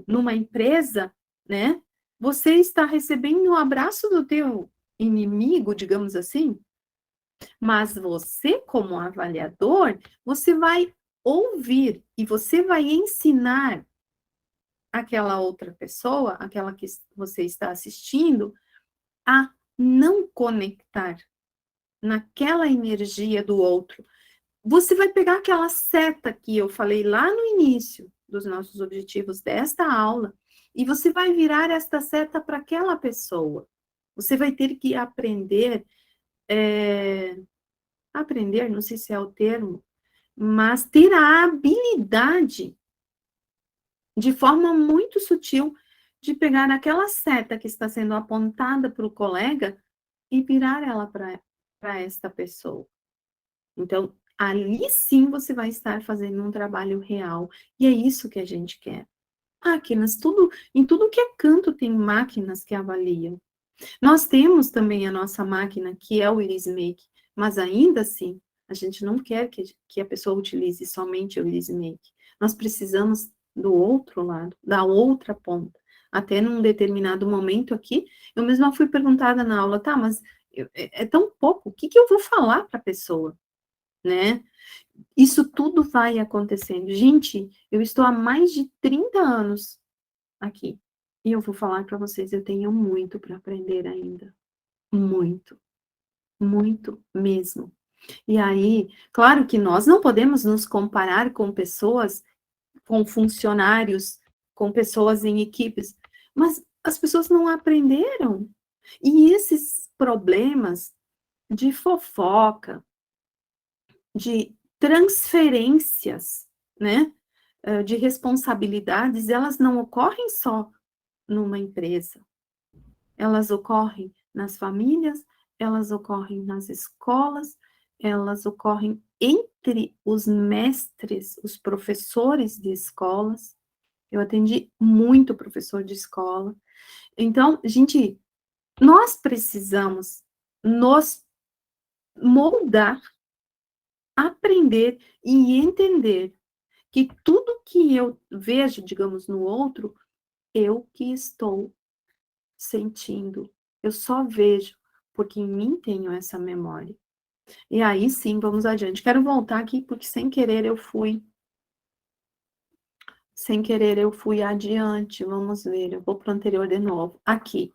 numa empresa, né? Você está recebendo o abraço do teu inimigo, digamos assim, mas você, como avaliador, você vai ouvir e você vai ensinar aquela outra pessoa, aquela que você está assistindo, a não conectar naquela energia do outro. Você vai pegar aquela seta que eu falei lá no início dos nossos objetivos desta aula e você vai virar esta seta para aquela pessoa. Você vai ter que aprender, não sei se é o termo, mas ter a habilidade, de forma muito sutil, de pegar aquela seta que está sendo apontada para o colega e virar ela para esta pessoa. Então, ali sim você vai estar fazendo um trabalho real, e é isso que a gente quer. Máquinas, em tudo que é canto tem máquinas que avaliam. Nós temos também a nossa máquina, que é o Elismake, mas ainda assim, a gente não quer que a pessoa utilize somente o Elismake. Nós precisamos do outro lado, da outra ponta. Até num determinado momento aqui, eu mesma fui perguntada na aula, tá, mas é tão pouco, o que eu vou falar para a pessoa, né? Isso tudo vai acontecendo. Gente, eu estou há mais de 30 anos aqui. E eu vou falar para vocês, eu tenho muito para aprender ainda. Muito, muito mesmo. E aí, claro que nós não podemos nos comparar com pessoas, com funcionários, com pessoas em equipes, mas as pessoas não aprenderam. E esses problemas de fofoca, de transferências, né, de responsabilidades, elas não ocorrem só numa empresa. Elas ocorrem nas famílias, elas ocorrem nas escolas, elas ocorrem entre os mestres, os professores de escolas. Eu atendi muito professor de escola. Então, gente, nós precisamos nos moldar, aprender e entender que tudo que eu vejo, digamos, no outro, eu que estou sentindo. Eu só vejo porque em mim tenho essa memória. E aí sim, vamos adiante. Quero voltar aqui porque sem querer eu fui adiante. Vamos ver, eu vou para o anterior de novo. Aqui.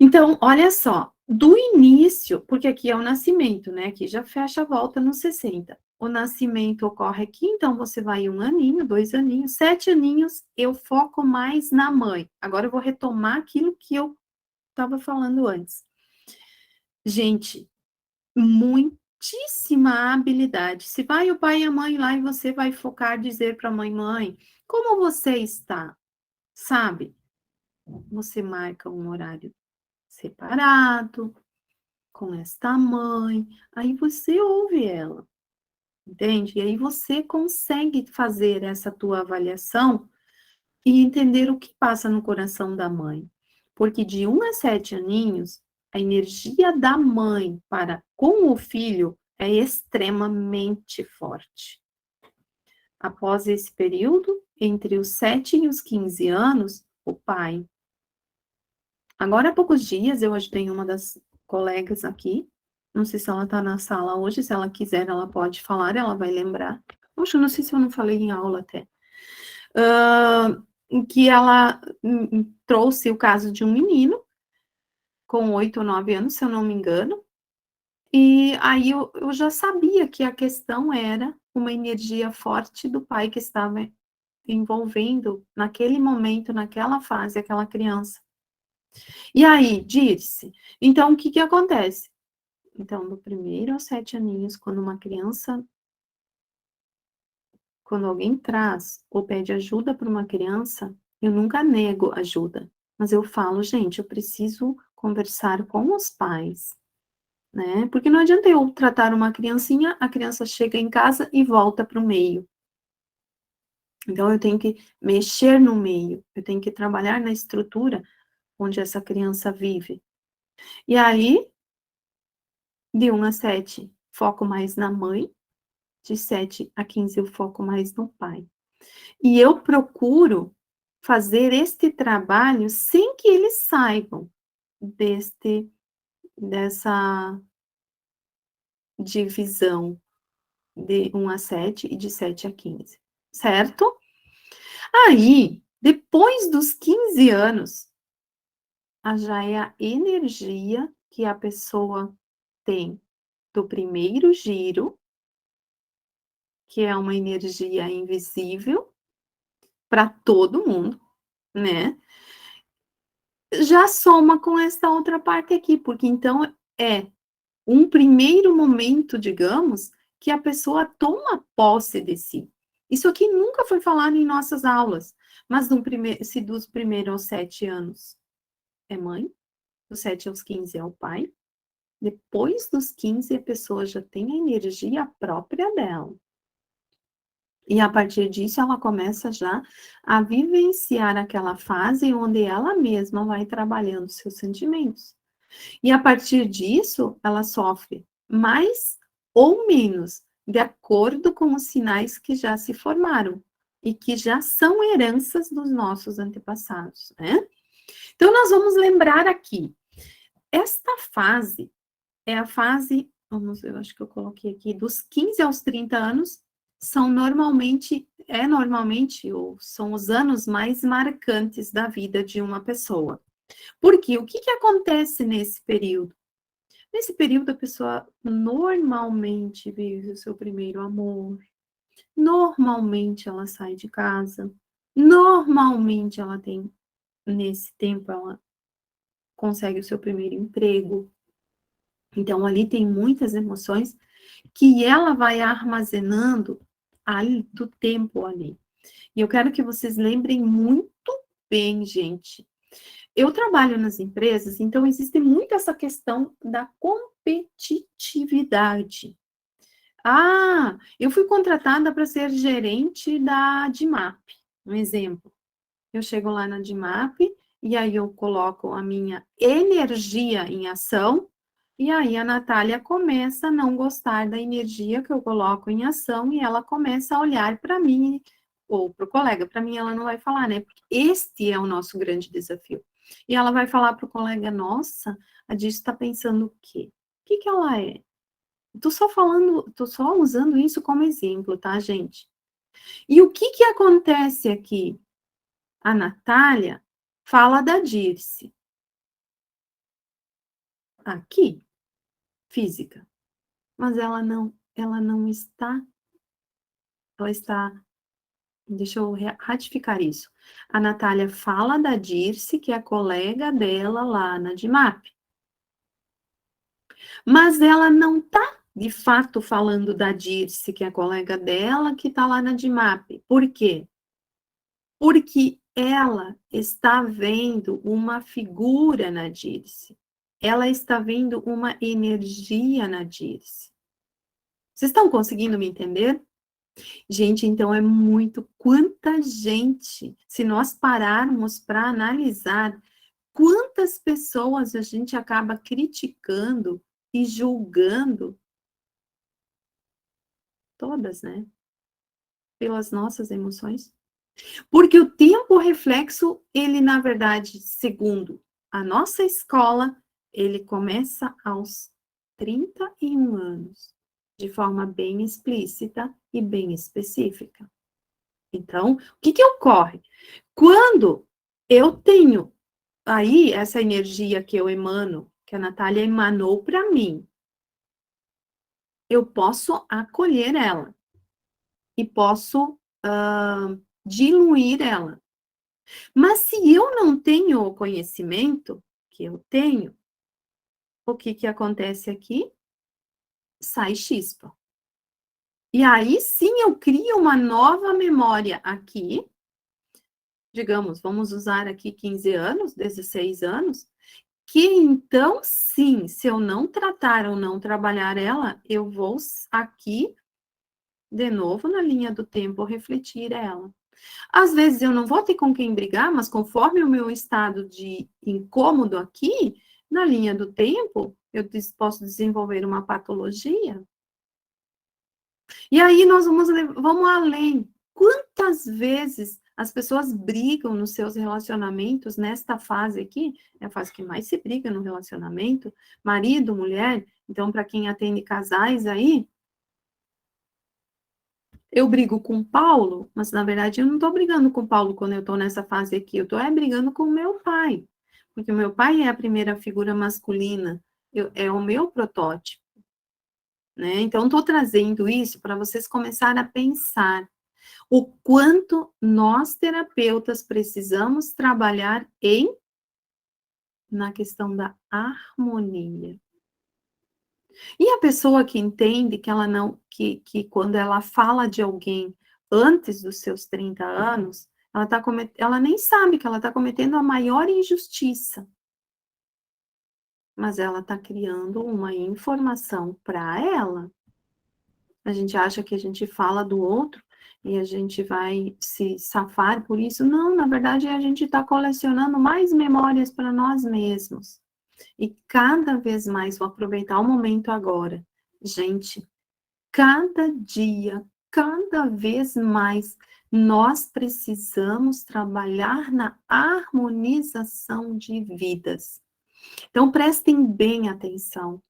Então, olha só, do início, porque aqui é o nascimento, né? Aqui já fecha a volta nos 60. O nascimento ocorre aqui, então você vai 1 aninho, 2 aninhos, 7 aninhos, eu foco mais na mãe. Agora eu vou retomar aquilo que eu estava falando antes. Gente, muitíssima habilidade. Se vai o pai e a mãe lá e você vai focar, dizer para a mãe, mãe, como você está? Sabe? Você marca um horário separado, com esta mãe, aí você ouve ela, entende? E aí você consegue fazer essa tua avaliação e entender o que passa no coração da mãe. Porque de 1 a 7 aninhos, a energia da mãe para com o filho é extremamente forte. Após esse período, entre os 7 e os 15 anos, o pai. Agora, há poucos dias, eu ajudei uma das colegas aqui, não sei se ela está na sala hoje, se ela quiser, ela pode falar, ela vai lembrar. Poxa, não sei se eu não falei em aula até. Em que ela trouxe o caso de um menino com 8 ou 9 anos, se eu não me engano, e aí eu já sabia que a questão era uma energia forte do pai que estava envolvendo naquele momento, naquela fase, aquela criança. E aí, disse, então o que que acontece? Então, do 1º aos 7 aninhos, quando uma criança, quando alguém traz ou pede ajuda para uma criança, eu nunca nego ajuda, mas eu falo, gente, eu preciso conversar com os pais, né? Porque não adianta eu tratar uma criancinha, a criança chega em casa e volta para o meio. Então, eu tenho que mexer no meio, eu tenho que trabalhar na estrutura onde essa criança vive. E aí, de 1 a 7, foco mais na mãe, de 7 a 15 eu foco mais no pai. E eu procuro fazer este trabalho sem que eles saibam dessa divisão de 1 a 7 e de 7 a 15, certo? Aí, depois dos 15 anos, já é a energia que a pessoa tem do primeiro giro, que é uma energia invisível para todo mundo, né? Já soma com essa outra parte aqui, porque então é um primeiro momento, digamos, que a pessoa toma posse de si. Isso aqui nunca foi falado em nossas aulas, mas se dos primeiros aos 7 anos é mãe, dos 7 aos 15 é o pai, depois dos 15 a pessoa já tem a energia própria dela. E a partir disso ela começa já a vivenciar aquela fase onde ela mesma vai trabalhando seus sentimentos. E a partir disso, ela sofre mais ou menos, de acordo com os sinais que já se formaram e que já são heranças dos nossos antepassados, né? Então, nós vamos lembrar aqui, esta fase é a fase, eu acho que eu coloquei aqui, dos 15 aos 30 anos, ou são os anos mais marcantes da vida de uma pessoa. Porque o que acontece nesse período? Nesse período, a pessoa normalmente vive o seu primeiro amor, normalmente ela sai de casa, normalmente ela tem, nesse tempo, ela consegue o seu primeiro emprego. Então, ali tem muitas emoções que ela vai armazenando ali, do tempo ali. E eu quero que vocês lembrem muito bem, gente. Eu trabalho nas empresas, então existe muito essa questão da competitividade. Ah, eu fui contratada para ser gerente da DIMAP, um exemplo. Eu chego lá na DIMAP e aí eu coloco a minha energia em ação, e aí a Natália começa a não gostar da energia que eu coloco em ação e ela começa a olhar para mim ou para o colega. Para mim ela não vai falar, né? Porque este é o nosso grande desafio. E ela vai falar para o colega, nossa, a Didi está pensando o quê? O que que ela é? Tô só usando isso como exemplo, tá, gente? E o que que acontece aqui? A Natália fala da Dirce. Aqui, física. Mas ela não está, ela está, deixa eu ratificar isso. A Natália fala da Dirce, que é a colega dela lá na DIMAP. Mas ela não está, de fato, falando da Dirce, que é a colega dela, que está lá na DIMAP. Por quê? Porque ela está vendo uma figura na Dirce. Ela está vendo uma energia na Dirce. Vocês estão conseguindo me entender? Gente, então é muito. Quanta gente, se nós pararmos para analisar, quantas pessoas a gente acaba criticando e julgando, todas, né? Pelas nossas emoções. Porque o tempo reflexo, ele, na verdade, segundo a nossa escola, ele começa aos 31 anos, de forma bem explícita e bem específica. Então, o que que ocorre? Quando eu tenho aí essa energia que eu emano, que a Natália emanou para mim, eu posso acolher ela e posso diluir ela. Mas se eu não tenho o conhecimento que eu tenho, o que que acontece aqui? Sai chispa. E aí sim eu crio uma nova memória aqui, digamos, vamos usar aqui 15 anos, 16 anos, que então sim, se eu não tratar ou não trabalhar ela, eu vou aqui, de novo, na linha do tempo, refletir ela. Às vezes eu não vou ter com quem brigar, mas conforme o meu estado de incômodo aqui, na linha do tempo, eu posso desenvolver uma patologia. E aí nós vamos além. Quantas vezes as pessoas brigam nos seus relacionamentos nesta fase aqui? É a fase que mais se briga no relacionamento, marido, mulher. Então, para quem atende casais aí, eu brigo com o Paulo, mas na verdade eu não estou brigando com o Paulo quando eu estou nessa fase aqui, eu estou brigando com o meu pai, porque o meu pai é a primeira figura masculina, é o meu protótipo, né? Então, estou trazendo isso para vocês começarem a pensar o quanto nós terapeutas precisamos trabalhar na questão da harmonia. E a pessoa que entende que ela não, que quando ela fala de alguém antes dos seus 30 anos, ela nem sabe que ela está cometendo a maior injustiça. Mas ela está criando uma informação para ela. A gente acha que a gente fala do outro e a gente vai se safar por isso. Não, na verdade, a gente está colecionando mais memórias para nós mesmos. E cada vez mais, vou aproveitar o momento agora. Gente, cada dia, cada vez mais, nós precisamos trabalhar na harmonização de vidas. Então, prestem bem atenção.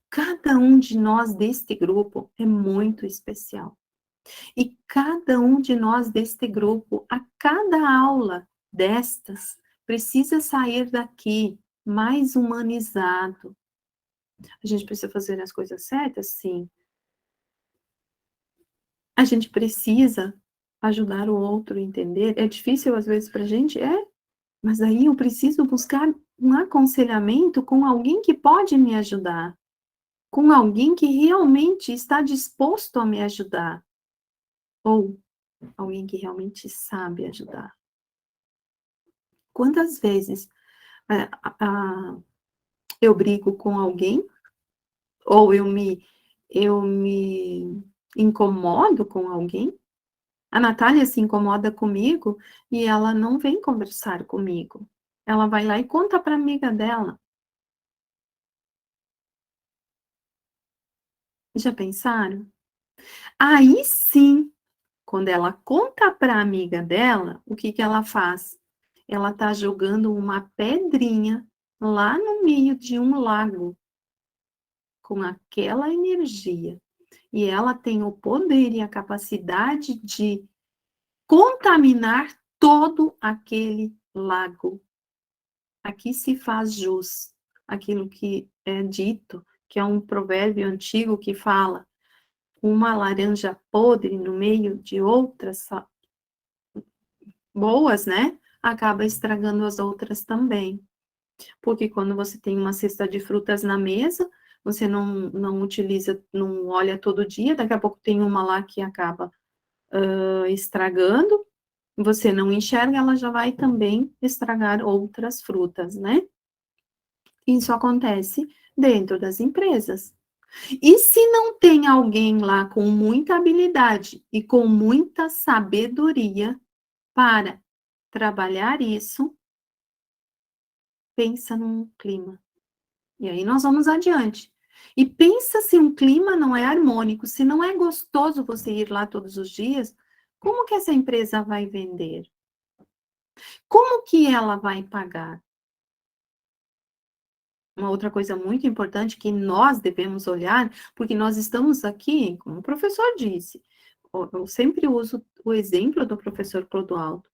Cada um de nós deste grupo é muito especial. E cada um de nós deste grupo, a cada aula destas, precisa sair daqui mais humanizado. A gente precisa fazer as coisas certas? Sim. A gente precisa ajudar o outro a entender. É difícil às vezes para a gente? É. Mas aí eu preciso buscar um aconselhamento com alguém que pode me ajudar. Com alguém que realmente está disposto a me ajudar. Ou alguém que realmente sabe ajudar. Quantas vezes eu brigo com alguém, ou eu me incomodo com alguém? A Natália se incomoda comigo e ela não vem conversar comigo. Ela vai lá e conta para a amiga dela. Já pensaram? Aí sim, quando ela conta para a amiga dela, o que ela faz? Ela está jogando uma pedrinha lá no meio de um lago, com aquela energia. E ela tem o poder e a capacidade de contaminar todo aquele lago. Aqui se faz jus aquilo que é dito, que é um provérbio antigo que fala: uma laranja podre no meio de outras boas, né? Acaba estragando as outras também. Porque quando você tem uma cesta de frutas na mesa, você não utiliza, não olha todo dia, daqui a pouco tem uma lá que acaba estragando, você não enxerga, ela já vai também estragar outras frutas, né? Isso acontece dentro das empresas. E se não tem alguém lá com muita habilidade e com muita sabedoria para trabalhar isso, pensa num clima. E aí nós vamos adiante. E pensa se um clima não é harmônico, se não é gostoso você ir lá todos os dias, como que essa empresa vai vender? Como que ela vai pagar? Uma outra coisa muito importante que nós devemos olhar, porque nós estamos aqui, como o professor disse, eu sempre uso o exemplo do professor Clodoaldo.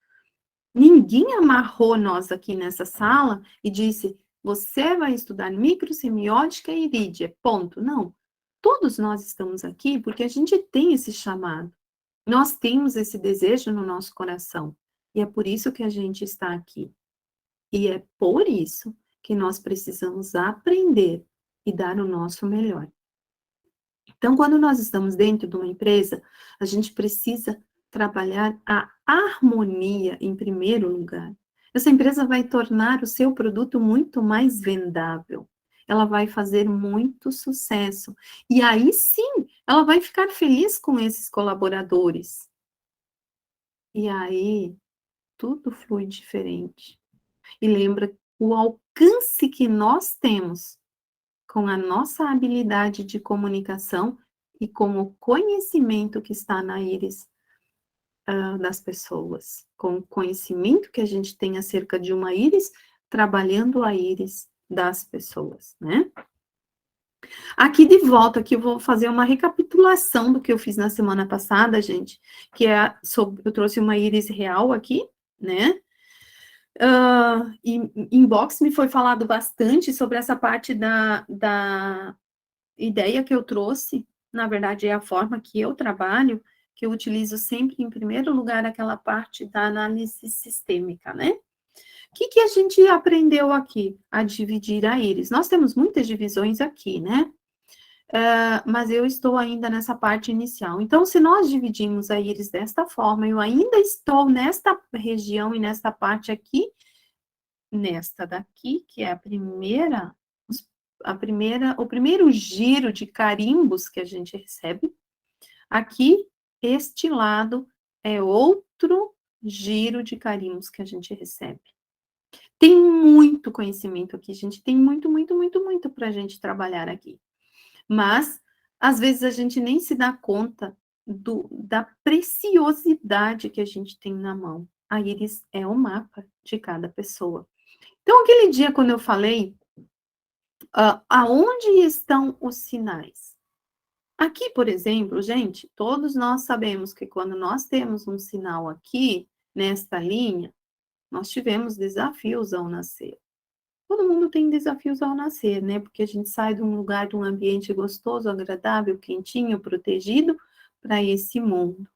Ninguém amarrou nós aqui nessa sala e disse: você vai estudar microsemiótica e irídia, ponto. Não. Todos nós estamos aqui porque a gente tem esse chamado. Nós temos esse desejo no nosso coração. E é por isso que a gente está aqui. E é por isso que nós precisamos aprender e dar o nosso melhor. Então, quando nós estamos dentro de uma empresa, a gente precisa trabalhar a harmonia em primeiro lugar. Essa empresa vai tornar o seu produto muito mais vendável. Ela vai fazer muito sucesso. E aí sim, ela vai ficar feliz com esses colaboradores. E aí, tudo flui diferente. E lembra o alcance que nós temos com a nossa habilidade de comunicação e com o conhecimento que está na íris das pessoas, com o conhecimento que a gente tem acerca de uma íris, trabalhando a íris das pessoas, né? Aqui de volta, aqui eu vou fazer uma recapitulação do que eu fiz na semana passada, gente, que é sobre, eu trouxe uma íris real aqui, né? Em inbox me foi falado bastante sobre essa parte da ideia que eu trouxe, na verdade é a forma que eu trabalho, que eu utilizo sempre em primeiro lugar aquela parte da análise sistêmica, né? O que a gente aprendeu aqui? A dividir a íris. Nós temos muitas divisões aqui, né? mas eu estou ainda nessa parte inicial. Então, se nós dividimos a íris desta forma, eu ainda estou nesta região e nesta parte aqui, nesta daqui, que é o primeiro giro de carimbos que a gente recebe. Aqui, este lado é outro giro de carimbos que a gente recebe. Tem muito conhecimento aqui, gente, tem muito, muito, muito, muito para a gente trabalhar aqui. Mas, às vezes, a gente nem se dá conta da preciosidade que a gente tem na mão. A íris é o mapa de cada pessoa. Então, aquele dia, quando eu falei, aonde estão os sinais? Aqui, por exemplo, gente, todos nós sabemos que quando nós temos um sinal aqui, nesta linha, nós tivemos desafios ao nascer. Todo mundo tem desafios ao nascer, né? Porque a gente sai de um lugar, de um ambiente gostoso, agradável, quentinho, protegido, para esse mundo.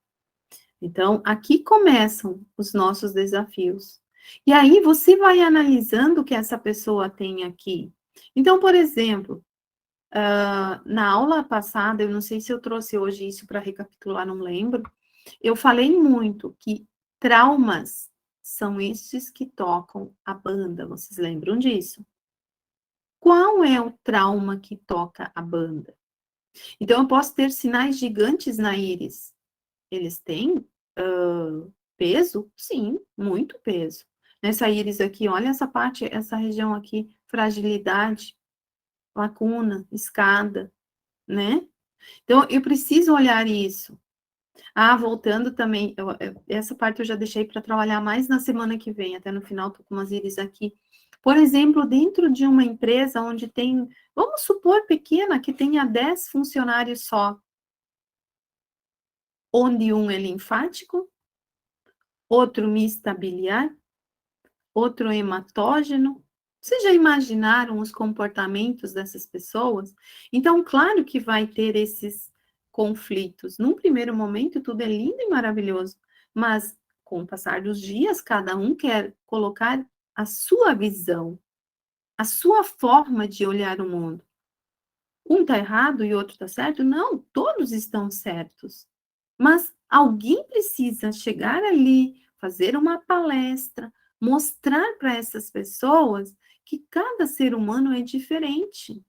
Então, aqui começam os nossos desafios. E aí você vai analisando o que essa pessoa tem aqui. Então, por exemplo, na aula passada, eu não sei se eu trouxe hoje isso para recapitular, não lembro, eu falei muito que traumas são esses que tocam a banda, vocês lembram disso? Qual é o trauma que toca a banda? Então, eu posso ter sinais gigantes na íris. Eles têm peso? Sim, muito peso. Nessa íris aqui, olha essa parte, essa região aqui, fragilidade, lacuna, escada, né? Então, eu preciso olhar isso. Voltando também, essa parte eu já deixei para trabalhar mais na semana que vem, até no final, tô com umas íris aqui. Por exemplo, dentro de uma empresa onde tem, vamos supor pequena, que tenha 10 funcionários só, onde um é linfático, outro mista biliar, outro hematógeno. Vocês já imaginaram os comportamentos dessas pessoas? Então, claro que vai ter esses conflitos. Num primeiro momento, tudo é lindo e maravilhoso, mas com o passar dos dias, cada um quer colocar a sua visão, a sua forma de olhar o mundo. Um está errado e o outro está certo? Não, todos estão certos. Mas alguém precisa chegar ali, fazer uma palestra, mostrar para essas pessoas que cada ser humano é diferente.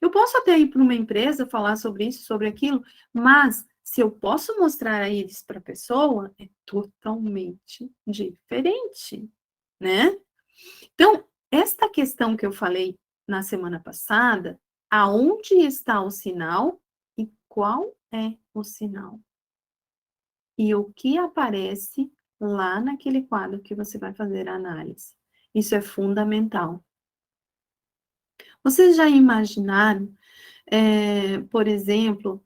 Eu posso até ir para uma empresa falar sobre isso, sobre aquilo, mas se eu posso mostrar a eles para a pessoa, é totalmente diferente, né? Então, esta questão que eu falei na semana passada, aonde está o sinal e qual é o sinal? E o que aparece lá naquele quadro que você vai fazer a análise. Isso é fundamental. Vocês já imaginaram, por exemplo,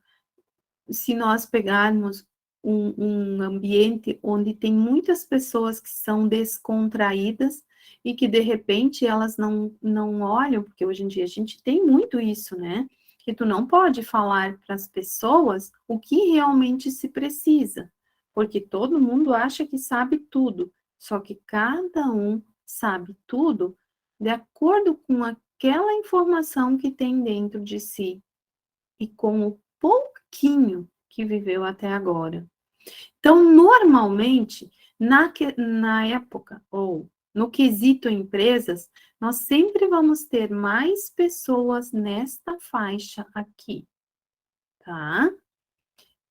se nós pegarmos um ambiente onde tem muitas pessoas que são descontraídas e que, de repente, elas não olham, porque hoje em dia a gente tem muito isso, né? Que tu não pode falar para as pessoas o que realmente se precisa, porque todo mundo acha que sabe tudo, só que cada um sabe tudo de acordo com aquela informação que tem dentro de si e com o pouquinho que viveu até agora. Então, normalmente, na época, ou no quesito empresas, nós sempre vamos ter mais pessoas nesta faixa aqui, tá?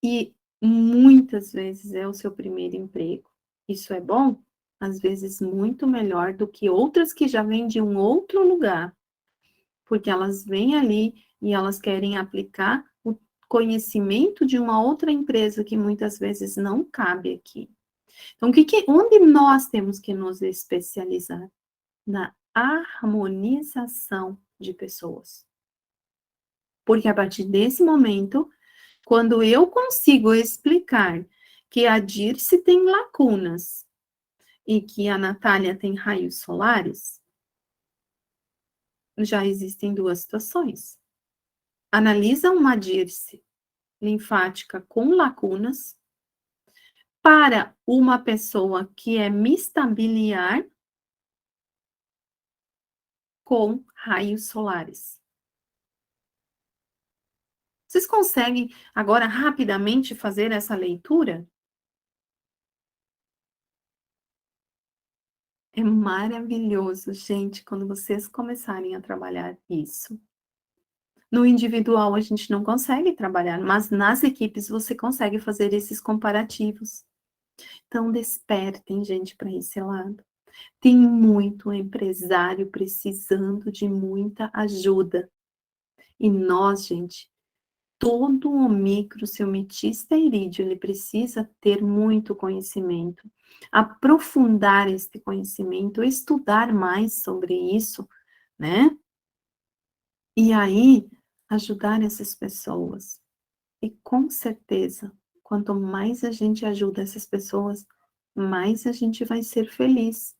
E muitas vezes é o seu primeiro emprego. Isso é bom? Às vezes muito melhor do que outras que já vêm de um outro lugar, porque elas vêm ali e elas querem aplicar o conhecimento de uma outra empresa que muitas vezes não cabe aqui. Então, onde nós temos que nos especializar? Na harmonização de pessoas. Porque a partir desse momento, quando eu consigo explicar que a Dirce tem lacunas e que a Natália tem raios solares, já existem duas situações. Analisa uma Dirce linfática com lacunas para uma pessoa que é mista biliar com raios solares. Vocês conseguem agora rapidamente fazer essa leitura? É maravilhoso, gente, quando vocês começarem a trabalhar isso. No individual a gente não consegue trabalhar, mas nas equipes você consegue fazer esses comparativos. Então despertem, gente, para esse lado. Tem muito empresário precisando de muita ajuda. E nós, gente, todo o microcilmetista irídeo, ele precisa ter muito conhecimento, aprofundar este conhecimento, estudar mais sobre isso, né? E aí, ajudar essas pessoas. E com certeza, quanto mais a gente ajuda essas pessoas, mais a gente vai ser feliz,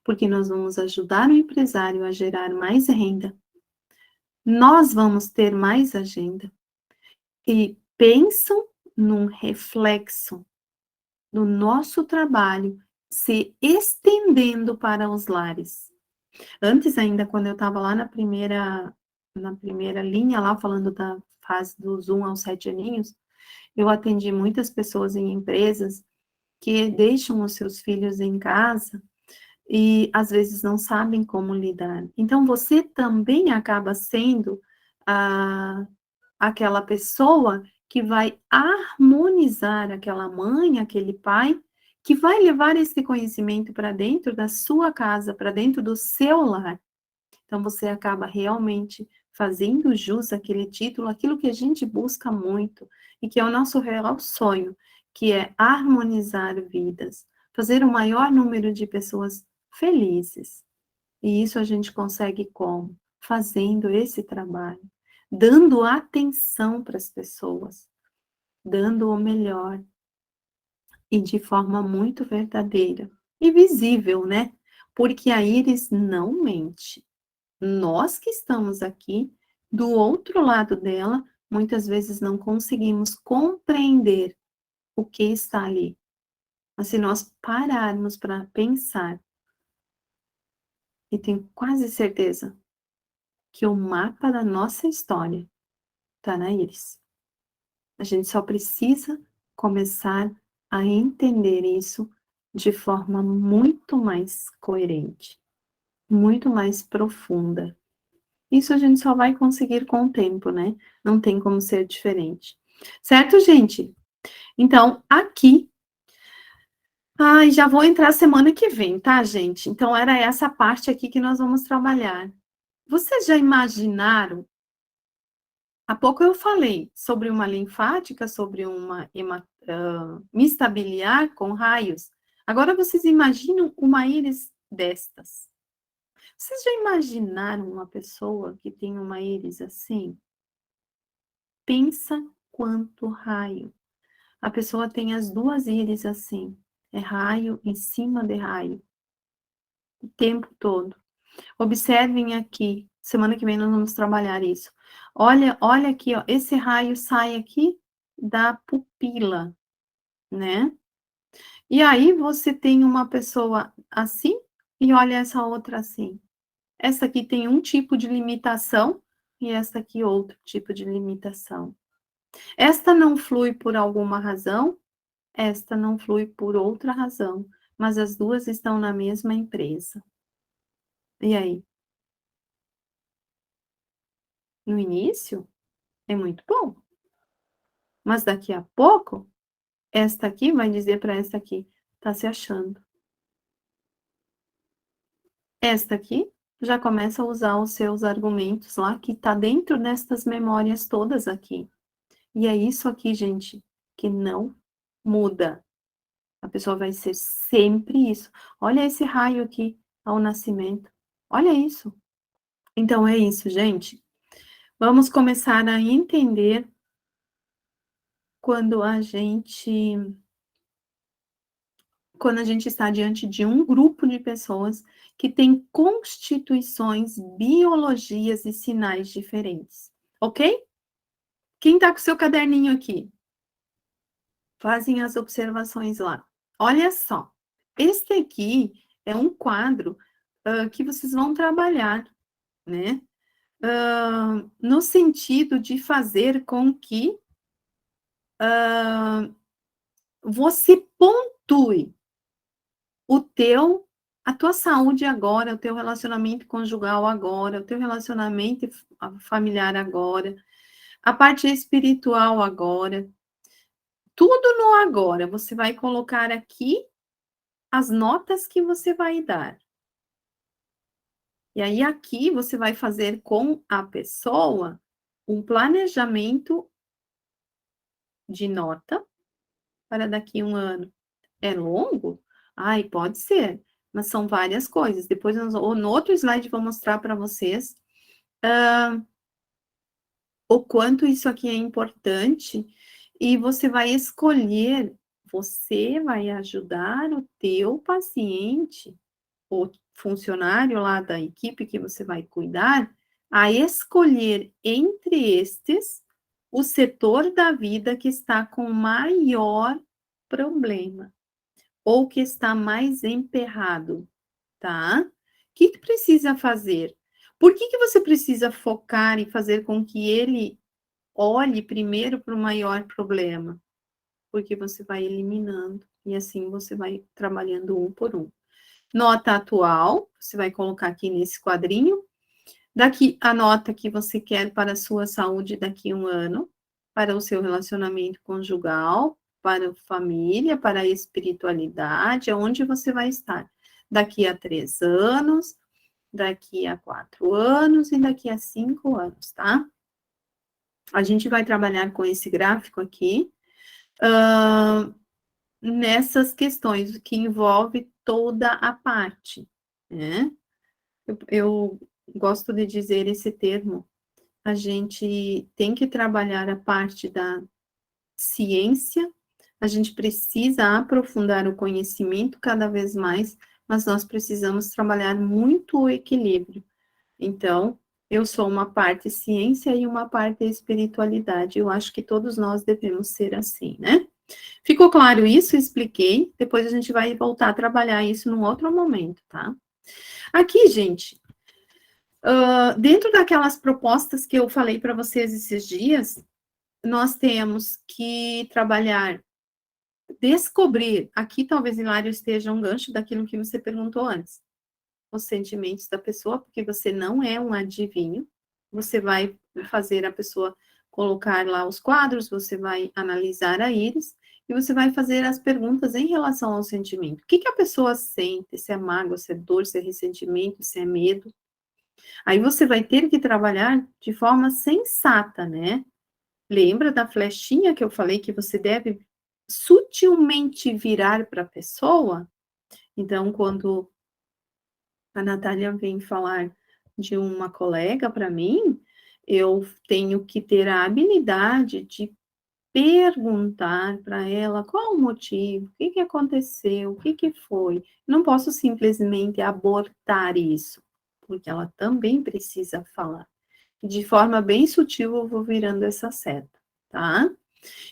porque nós vamos ajudar o empresário a gerar mais renda, nós vamos ter mais agenda. E pensam num reflexo do nosso trabalho se estendendo para os lares. Antes ainda, quando eu estava lá na primeira linha, lá falando da fase dos 1 aos 7 aninhos, eu atendi muitas pessoas em empresas que deixam os seus filhos em casa e às vezes não sabem como lidar. Então, você também acaba sendo aquela pessoa que vai harmonizar aquela mãe, aquele pai, que vai levar esse conhecimento para dentro da sua casa, para dentro do seu lar. Então, você acaba realmente fazendo jus àquele título, aquilo que a gente busca muito, e que é o nosso real sonho, que é harmonizar vidas, fazer o maior número de pessoas felizes. E isso a gente consegue como? Fazendo esse trabalho, dando atenção para as pessoas, dando o melhor, e de forma muito verdadeira e visível, né? Porque a íris não mente. Nós que estamos aqui, do outro lado dela, muitas vezes não conseguimos compreender o que está ali. Mas se nós pararmos para pensar, e tenho quase certeza que o mapa da nossa história está na íris. A gente só precisa começar a entender isso de forma muito mais coerente, muito mais profunda. Isso a gente só vai conseguir com o tempo, né? Não tem como ser diferente. Certo, gente? Então, aqui. Ai, já vou entrar semana que vem, tá, gente? Então, era essa parte aqui que nós vamos trabalhar. Vocês já imaginaram? Há pouco eu falei sobre uma linfática, sobre uma mista biliar com raios. Agora vocês imaginam uma íris destas. Vocês já imaginaram uma pessoa que tem uma íris assim? Pensa quanto raio. A pessoa tem as duas íris assim. É raio em cima de raio. O tempo todo. Observem aqui. Semana que vem nós vamos trabalhar isso. Olha, olha aqui, ó. Esse raio sai aqui da pupila, né? E aí você tem uma pessoa assim e olha essa outra assim. Essa aqui tem um tipo de limitação e essa aqui outro tipo de limitação. Esta não flui por alguma razão, esta não flui por outra razão, mas as duas estão na mesma empresa. E aí? No início, é muito bom. Mas daqui a pouco, esta aqui vai dizer para esta aqui, tá se achando. Esta aqui já começa a usar os seus argumentos lá, que tá dentro destas memórias todas aqui. E é isso aqui, gente, que não muda. A pessoa vai ser sempre isso. Olha esse raio aqui ao nascimento. Olha isso. Então é isso, gente. Vamos começar a entender quando a gente está diante de um grupo de pessoas que tem constituições, biologias e sinais diferentes, ok? Quem está com seu caderninho aqui? Fazem as observações lá. Olha só, este aqui é um quadro que vocês vão trabalhar, né? no sentido de fazer com que você pontue a tua saúde agora, o teu relacionamento conjugal agora, o teu relacionamento familiar agora, a parte espiritual agora, tudo no agora. Você vai colocar aqui as notas que você vai dar. E aí aqui você vai fazer com a pessoa um planejamento de nota para daqui a um ano. É longo? Ai, pode ser, mas são várias coisas. Depois, no outro slide, vou mostrar para vocês o quanto isso aqui é importante, e você vai escolher, você vai ajudar o teu paciente, o funcionário lá da equipe que você vai cuidar, a escolher entre estes o setor da vida que está com maior problema, ou que está mais emperrado, tá? O que precisa fazer? Por que você precisa focar e fazer com que ele olhe primeiro para o maior problema? Porque você vai eliminando, e assim você vai trabalhando um por um. Nota atual, você vai colocar aqui nesse quadrinho. Daqui, a nota que você quer para a sua saúde daqui a um ano, para o seu relacionamento conjugal, para a família, para a espiritualidade, aonde você vai estar daqui a 3 anos, daqui a 4 anos e daqui a 5 anos, tá? A gente vai trabalhar com esse gráfico aqui, nessas questões que envolve toda a parte, né? Eu gosto de dizer esse termo, a gente tem que trabalhar a parte da ciência, a gente precisa aprofundar o conhecimento cada vez mais, mas nós precisamos trabalhar muito o equilíbrio. Então, eu sou uma parte ciência e uma parte espiritualidade. Eu acho que todos nós devemos ser assim, né? Ficou claro isso? Expliquei. Depois a gente vai voltar a trabalhar isso num outro momento, tá? Aqui, gente, dentro daquelas propostas que eu falei para vocês esses dias, nós temos que trabalhar, descobrir, aqui talvez, Hilário, esteja um gancho daquilo que você perguntou antes, os sentimentos da pessoa, porque você não é um adivinho, você vai fazer a pessoa colocar lá os quadros, você vai analisar a íris, e você vai fazer as perguntas em relação ao sentimento. O que a pessoa sente? Se é mágoa, se é dor, se é ressentimento, se é medo. Aí você vai ter que trabalhar de forma sensata, né? Lembra da flechinha que eu falei que você deve sutilmente virar para a pessoa? Então, quando a Natália vem falar de uma colega para mim, eu tenho que ter a habilidade de perguntar para ela qual o motivo, o que aconteceu, o que foi. Não posso simplesmente abortar isso, porque ela também precisa falar. De forma bem sutil, eu vou virando essa seta, tá?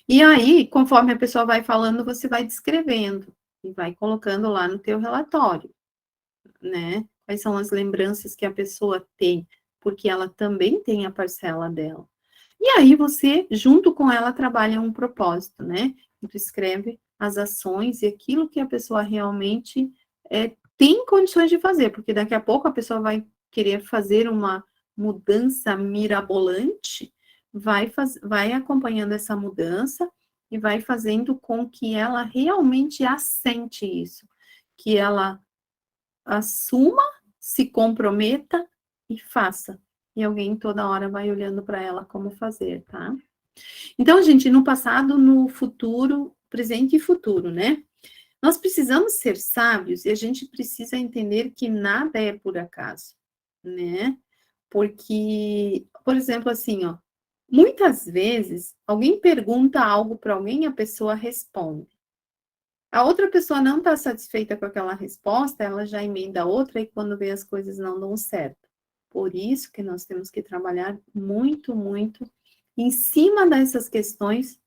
E aí, conforme a pessoa vai falando, você vai descrevendo e vai colocando lá no teu relatório, né? Quais são as lembranças que a pessoa tem, porque ela também tem a parcela dela. E aí você, junto com ela, trabalha um propósito, né? Tu escreve as ações e aquilo que a pessoa realmente tem condições de fazer, porque daqui a pouco a pessoa vai querer fazer uma mudança mirabolante, vai acompanhando essa mudança e vai fazendo com que ela realmente assente isso, que ela assuma, se comprometa e faça. E alguém toda hora vai olhando para ela como fazer, tá? Então, gente, no passado, no futuro, presente e futuro, né? Nós precisamos ser sábios e a gente precisa entender que nada é por acaso, né? Porque, por exemplo, assim, ó, muitas vezes alguém pergunta algo para alguém e a pessoa responde. A outra pessoa não está satisfeita com aquela resposta, ela já emenda outra e quando vê as coisas não dão certo. Por isso que nós temos que trabalhar muito, muito em cima dessas questões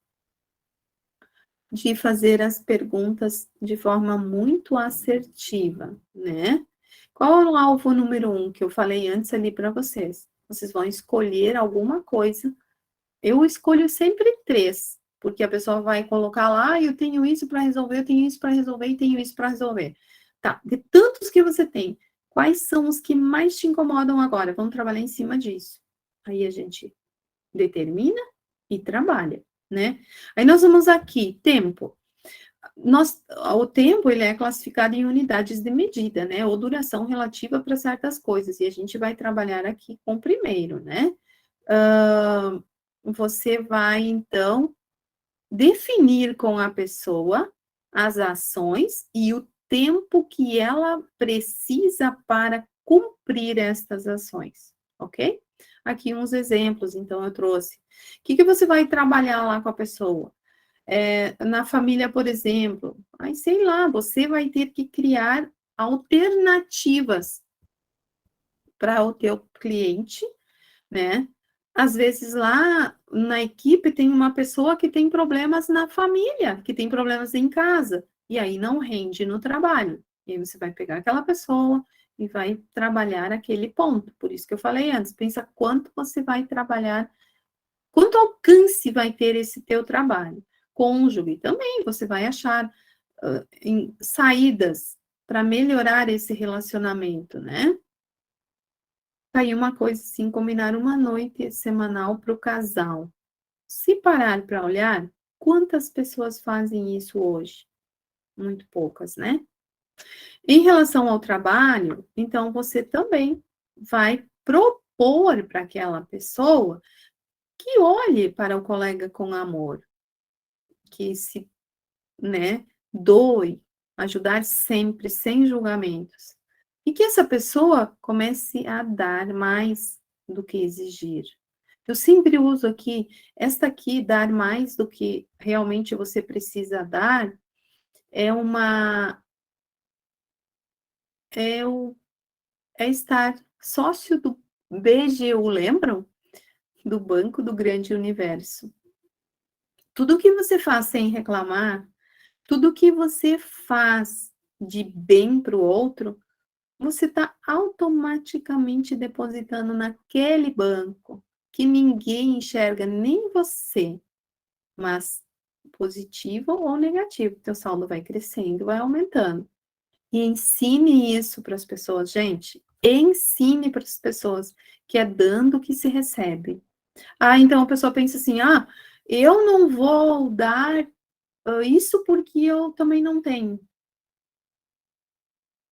de fazer as perguntas de forma muito assertiva, né? Qual é o alvo número 1 que eu falei antes ali para vocês? vocês vão escolher alguma coisa. Eu escolho sempre 3, porque a pessoa vai colocar lá, eu tenho isso para resolver, eu tenho isso para resolver e tenho isso para resolver. Tá, de tantos que você tem, quais são os que mais te incomodam agora? Vamos trabalhar em cima disso. Aí a gente determina e trabalha, né? Aí nós vamos aqui, tempo. O tempo, ele é classificado em unidades de medida, né? Ou duração relativa para certas coisas. E a gente vai trabalhar aqui com o primeiro, né? Você vai, então, definir com a pessoa as ações e o tempo que ela precisa para cumprir estas ações, ok? Aqui uns exemplos, então, eu trouxe. O que você vai trabalhar lá com a pessoa? Na família, por exemplo, aí sei lá, você vai ter que criar alternativas para o teu cliente, né? Às vezes lá na equipe tem uma pessoa que tem problemas na família, que tem problemas em casa, e aí não rende no trabalho. E aí você vai pegar aquela pessoa e vai trabalhar aquele ponto. Por isso que eu falei antes, pensa quanto você vai trabalhar, quanto alcance vai ter esse teu trabalho. Cônjuge também, você vai achar saídas para melhorar esse relacionamento, né? Tá aí uma coisa assim, combinar uma noite semanal para o casal. Se parar para olhar, quantas pessoas fazem isso hoje? Muito poucas, né? Em relação ao trabalho, então você também vai propor para aquela pessoa que olhe para o colega com amor, que se, né, doe, ajudar sempre, sem julgamentos. E que essa pessoa comece a dar mais do que exigir. Eu sempre uso aqui, esta aqui, dar mais do que realmente você precisa dar, é uma, é, o, é estar sócio do BGU, lembram? Do Banco do Grande Universo. Tudo que você faz sem reclamar, tudo que você faz de bem para o outro, você está automaticamente depositando naquele banco que ninguém enxerga, nem você, mas positivo ou negativo. Teu saldo vai crescendo, vai aumentando. E ensine isso para as pessoas, gente. Ensine para as pessoas que é dando que se recebe. Ah, então a pessoa pensa assim: ah, eu não vou dar isso porque eu também não tenho.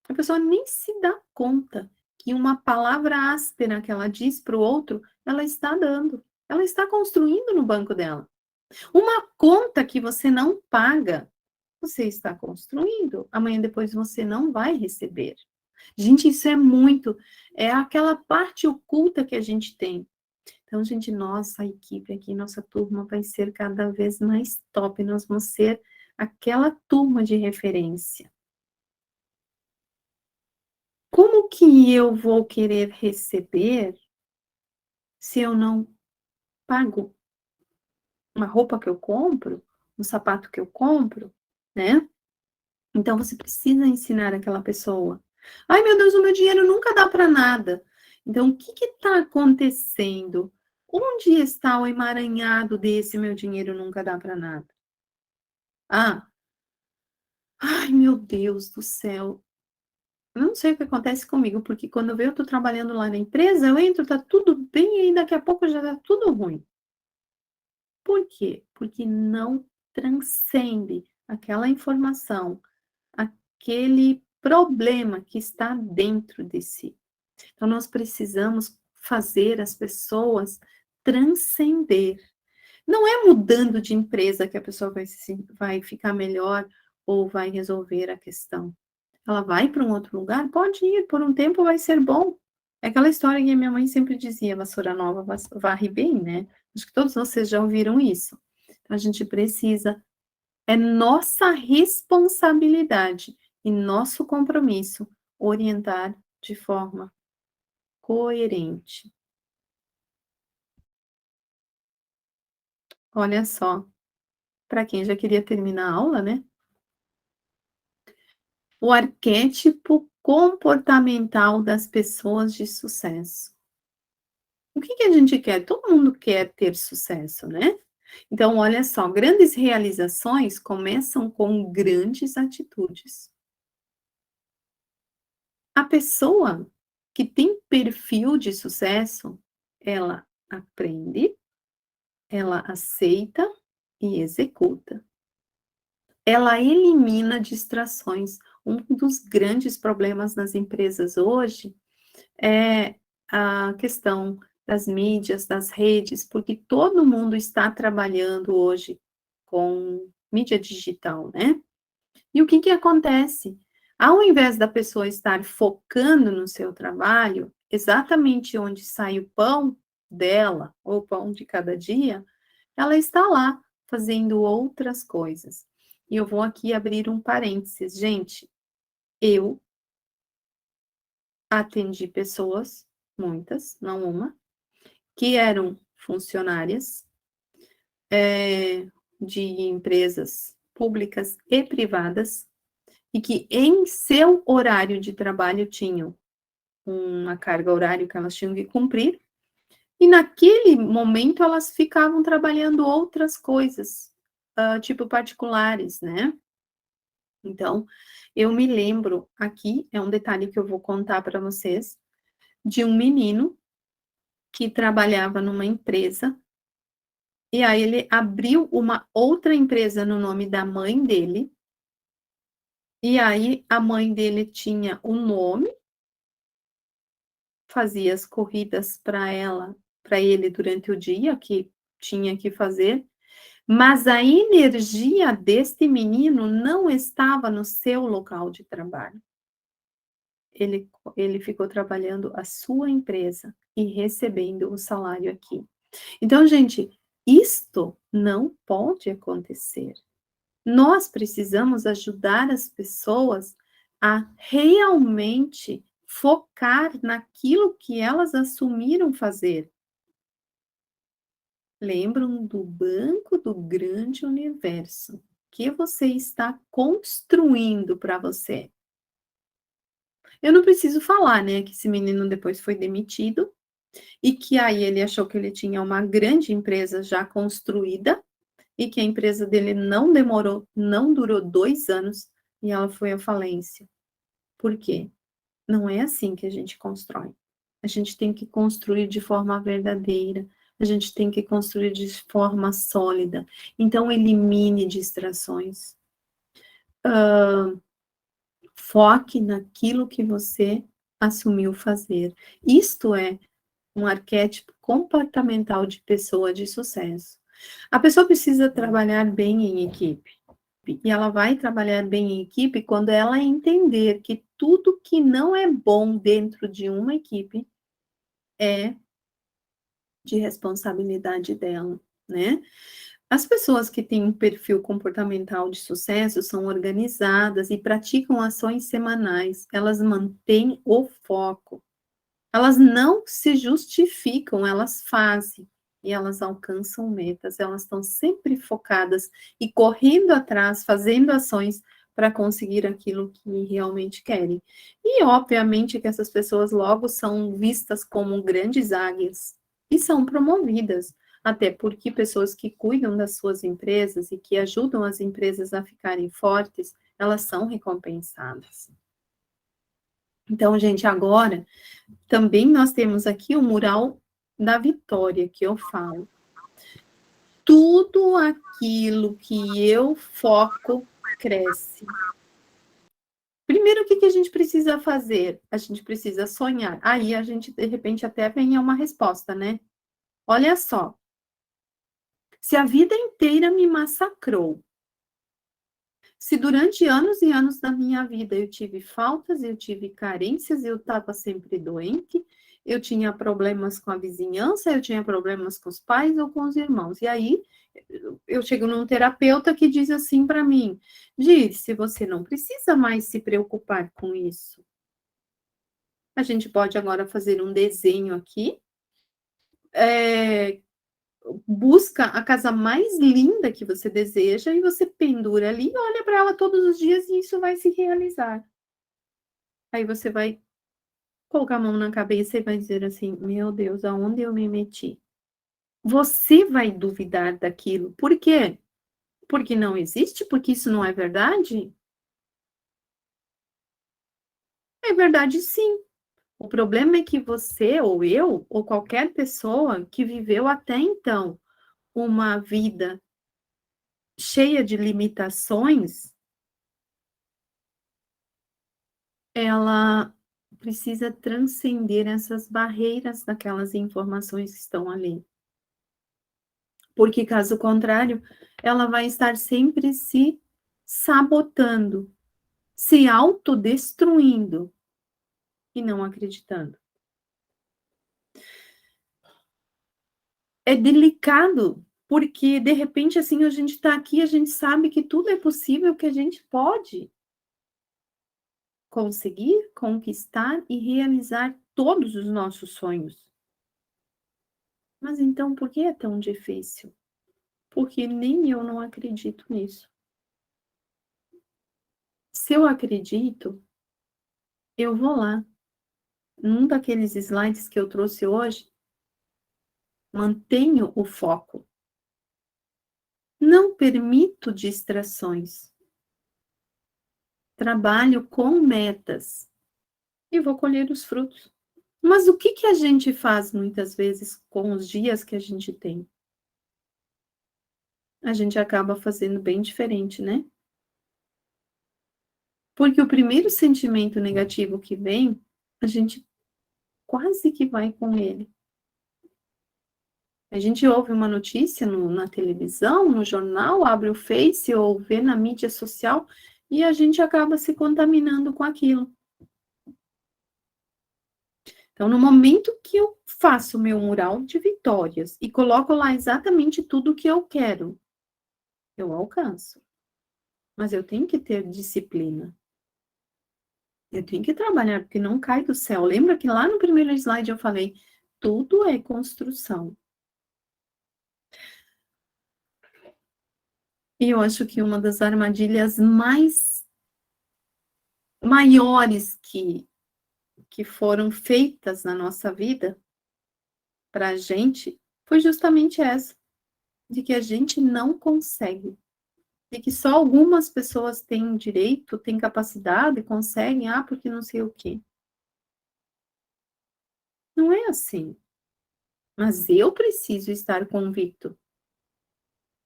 A pessoa nem se dá conta que uma palavra áspera que ela diz para o outro, ela está dando. Ela está construindo no banco dela. Uma conta que você não paga, você está construindo. Amanhã depois você não vai receber. Gente, isso é muito. É aquela parte oculta que a gente tem. Então, gente, nossa equipe aqui, nossa turma vai ser cada vez mais top. Nós vamos ser aquela turma de referência. Como que eu vou querer receber se eu não pago uma roupa que eu compro, um sapato que eu compro, né? Então você precisa ensinar aquela pessoa. Ai, meu Deus, o meu dinheiro nunca dá para nada. Então, o que está acontecendo? Onde está o emaranhado desse meu dinheiro nunca dá para nada? Ah, ai, meu Deus do céu. Eu não sei o que acontece comigo, porque quando eu estou trabalhando lá na empresa, eu entro, tá tudo bem, e aí daqui a pouco já tá tudo ruim. Por quê? Porque não transcende aquela informação, aquele problema que está dentro de si. Então, nós precisamos fazer as pessoas transcender. Não é mudando de empresa que a pessoa vai ficar melhor ou vai resolver a questão. Ela vai para um outro lugar? Pode ir, por um tempo vai ser bom. É aquela história que a minha mãe sempre dizia, vassoura nova varre bem, né? Acho que todos vocês já ouviram isso. Então, a gente precisa, é nossa responsabilidade e nosso compromisso orientar de forma coerente. Olha só, para quem já queria terminar a aula, né? O arquétipo comportamental das pessoas de sucesso. O que que a gente quer? Todo mundo quer ter sucesso, né? Então, olha só, grandes realizações começam com grandes atitudes. A pessoa que tem perfil de sucesso, ela aprende, ela aceita e executa. Ela elimina distrações. Um dos grandes problemas nas empresas hoje é a questão das mídias, das redes, porque todo mundo está trabalhando hoje com mídia digital, né? E o que que acontece? Ao invés da pessoa estar focando no seu trabalho, exatamente onde sai o pão dela, ou o pão de cada dia, ela está lá fazendo outras coisas. E eu vou aqui abrir um parênteses. Gente, eu atendi pessoas, muitas, não uma, que eram funcionárias de empresas públicas e privadas e que em seu horário de trabalho tinham uma carga horária que elas tinham que cumprir, e naquele momento elas ficavam trabalhando outras coisas, tipo particulares, né? Então, eu me lembro aqui, é um detalhe que eu vou contar para vocês, de um menino que trabalhava numa empresa, e aí ele abriu uma outra empresa no nome da mãe dele, e aí a mãe dele tinha o nome, fazia as corridas para ela, para ele durante o dia, que tinha que fazer, mas a energia deste menino não estava no seu local de trabalho. Ele ficou trabalhando a sua empresa e recebendo o salário aqui. Então, gente, isto não pode acontecer. Nós precisamos ajudar as pessoas a realmente focar naquilo que elas assumiram fazer. Lembram do banco do grande universo que você está construindo para você. Eu não preciso falar, né, que esse menino depois foi demitido e que aí ele achou que ele tinha uma grande empresa já construída e que a empresa dele não durou 2 anos e ela foi à falência. Por quê? Não é assim que a gente constrói. A gente tem que construir de forma verdadeira, a gente tem que construir de forma sólida. Então, elimine distrações. Foque naquilo que você assumiu fazer. Isto é um arquétipo comportamental de pessoa de sucesso. A pessoa precisa trabalhar bem em equipe. E ela vai trabalhar bem em equipe quando ela entender que tudo que não é bom dentro de uma equipe é de responsabilidade dela, né? As pessoas que têm um perfil comportamental de sucesso são organizadas e praticam ações semanais. Elas mantêm o foco. Elas não se justificam, elas fazem e elas alcançam metas. Elas estão sempre focadas e correndo atrás, fazendo ações para conseguir aquilo que realmente querem. E, obviamente, que essas pessoas logo são vistas como grandes águias e são promovidas. Até porque pessoas que cuidam das suas empresas e que ajudam as empresas a ficarem fortes, elas são recompensadas. Então, gente, agora também nós temos aqui o mural da vitória que eu falo. Tudo aquilo que eu foco cresce. Primeiro, o que que a gente precisa fazer? A gente precisa sonhar. Aí a gente, de repente, até vem a uma resposta, né? Olha só. Se a vida inteira me massacrou, se durante anos e anos da minha vida eu tive faltas, eu tive carências, eu estava sempre doente, eu tinha problemas com a vizinhança, eu tinha problemas com os pais ou com os irmãos. E aí eu chego num terapeuta que diz assim para mim: Disse, você não precisa mais se preocupar com isso. A gente pode agora fazer um desenho aqui. Busca a casa mais linda que você deseja e você pendura ali e olha para ela todos os dias e isso vai se realizar. Aí você vai colocar a mão na cabeça e vai dizer assim: meu Deus, aonde eu me meti? Você vai duvidar daquilo. Por quê? Porque não existe? Porque isso não é verdade? É verdade, sim. O problema é que você, ou eu, ou qualquer pessoa que viveu até então uma vida cheia de limitações, ela precisa transcender essas barreiras daquelas informações que estão ali. Porque, caso contrário, ela vai estar sempre se sabotando, se autodestruindo e não acreditando. É delicado, porque de repente, assim, a gente está aqui, a gente sabe que tudo é possível, que a gente pode conseguir, conquistar e realizar todos os nossos sonhos. Mas então, por que é tão difícil? Porque nem eu não acredito nisso. Se eu acredito, eu vou lá. Num daqueles slides que eu trouxe hoje, mantenho o foco. Não permito distrações. Trabalho com metas e vou colher os frutos. Mas o que a gente faz muitas vezes com os dias que a gente tem? A gente acaba fazendo bem diferente, né? Porque o primeiro sentimento negativo que vem, a gente quase que vai com ele. A gente ouve uma notícia na televisão, no jornal, abre o Face ou vê na mídia social e a gente acaba se contaminando com aquilo. Então, no momento que eu faço o meu mural de vitórias e coloco lá exatamente tudo o que eu quero, eu alcanço. Mas eu tenho que ter disciplina. Eu tenho que trabalhar, porque não cai do céu. Lembra que lá no primeiro slide eu falei, tudo é construção. E eu acho que uma das armadilhas maiores que foram feitas na nossa vida para a gente foi justamente essa, de que a gente não consegue, de que só algumas pessoas têm direito, têm capacidade, conseguem, porque não sei o quê. Não é assim. Mas eu preciso estar convicto.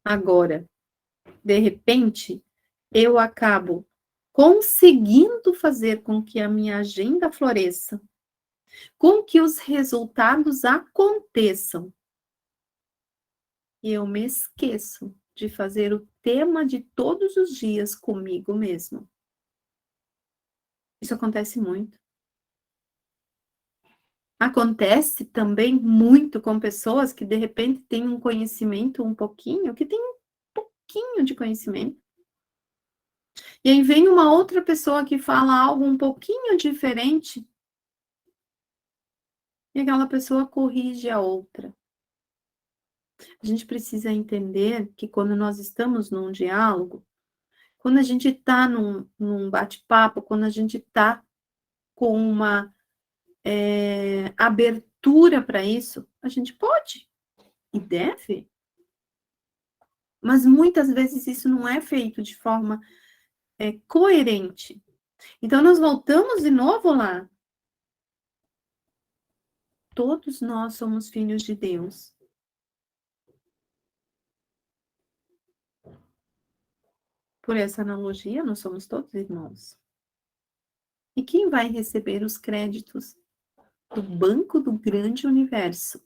Agora, de repente, eu acabo conseguindo fazer com que a minha agenda floresça, com que os resultados aconteçam. E eu me esqueço de fazer o tema de todos os dias comigo mesmo. Isso acontece muito. Acontece também muito com pessoas que de repente têm um conhecimento um pouquinho, que tem um pouquinho de conhecimento. E aí vem uma outra pessoa que fala algo um pouquinho diferente e aquela pessoa corrige a outra. A gente precisa entender que quando nós estamos num diálogo, quando a gente está num bate-papo, quando a gente está com uma abertura para isso, a gente pode e deve, mas muitas vezes isso não é feito de forma coerente. Então, nós voltamos de novo lá. Todos nós somos filhos de Deus. Por essa analogia, nós somos todos irmãos. E quem vai receber os créditos do banco do grande universo?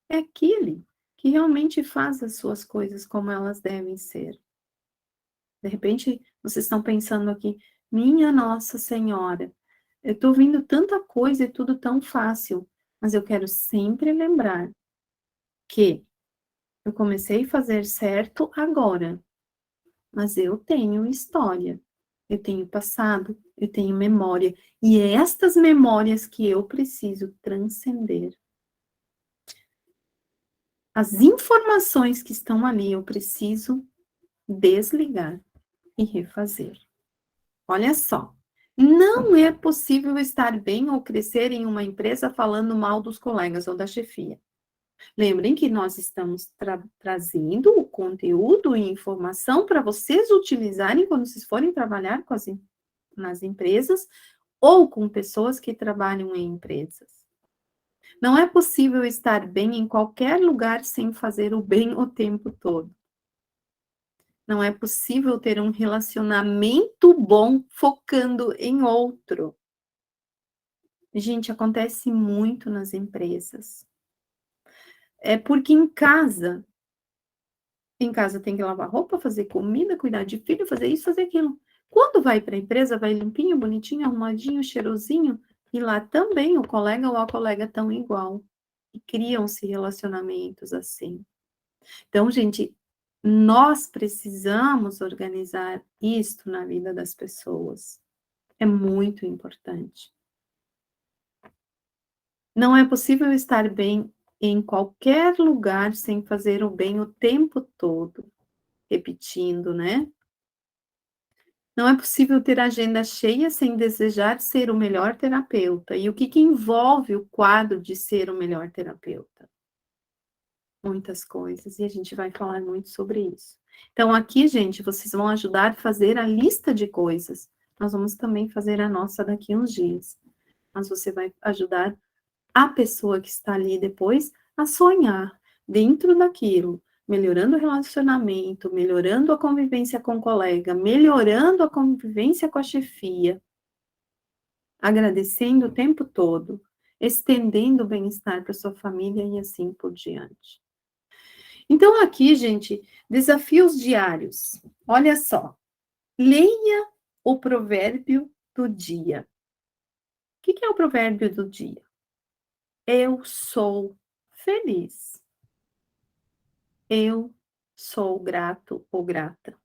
É aquele que realmente faz as suas coisas como elas devem ser. De repente, vocês estão pensando aqui, minha Nossa Senhora, eu estou vendo tanta coisa e tudo tão fácil, mas eu quero sempre lembrar que eu comecei a fazer certo agora, mas eu tenho história, eu tenho passado, eu tenho memória, e é estas memórias que eu preciso transcender. As informações que estão ali, eu preciso desligar e refazer. Olha só, Não é possível estar bem ou crescer em uma empresa falando mal dos colegas ou da chefia. Lembrem que nós estamos trazendo o conteúdo e informação para vocês utilizarem quando vocês forem trabalhar nas empresas ou com pessoas que trabalham em empresas. Não é possível estar bem em qualquer lugar sem fazer o bem o tempo todo. Não é possível ter um relacionamento bom focando em outro. Gente, acontece muito nas empresas. É porque em casa tem que lavar roupa, fazer comida, cuidar de filho, fazer isso, fazer aquilo. Quando vai para a empresa, vai limpinho, bonitinho, arrumadinho, cheirosinho, e lá também o colega ou a colega estão igual. E criam-se relacionamentos assim. Então, gente, nós precisamos organizar isto na vida das pessoas. É muito importante. Não é possível estar bem em qualquer lugar sem fazer o bem o tempo todo. Repetindo, né? Não é possível ter agenda cheia sem desejar ser o melhor terapeuta. E o que envolve o quadro de ser o melhor terapeuta? Muitas coisas, e a gente vai falar muito sobre isso. Então, aqui, gente, vocês vão ajudar a fazer a lista de coisas. Nós vamos também fazer a nossa daqui uns dias. Mas você vai ajudar a pessoa que está ali depois a sonhar dentro daquilo, melhorando o relacionamento, melhorando a convivência com o colega, melhorando a convivência com a chefia, agradecendo o tempo todo, estendendo o bem-estar para sua família e assim por diante. Então, aqui, gente, desafios diários. Olha só. Leia o provérbio do dia. O que é o provérbio do dia? Eu sou feliz. Eu sou grato ou grata.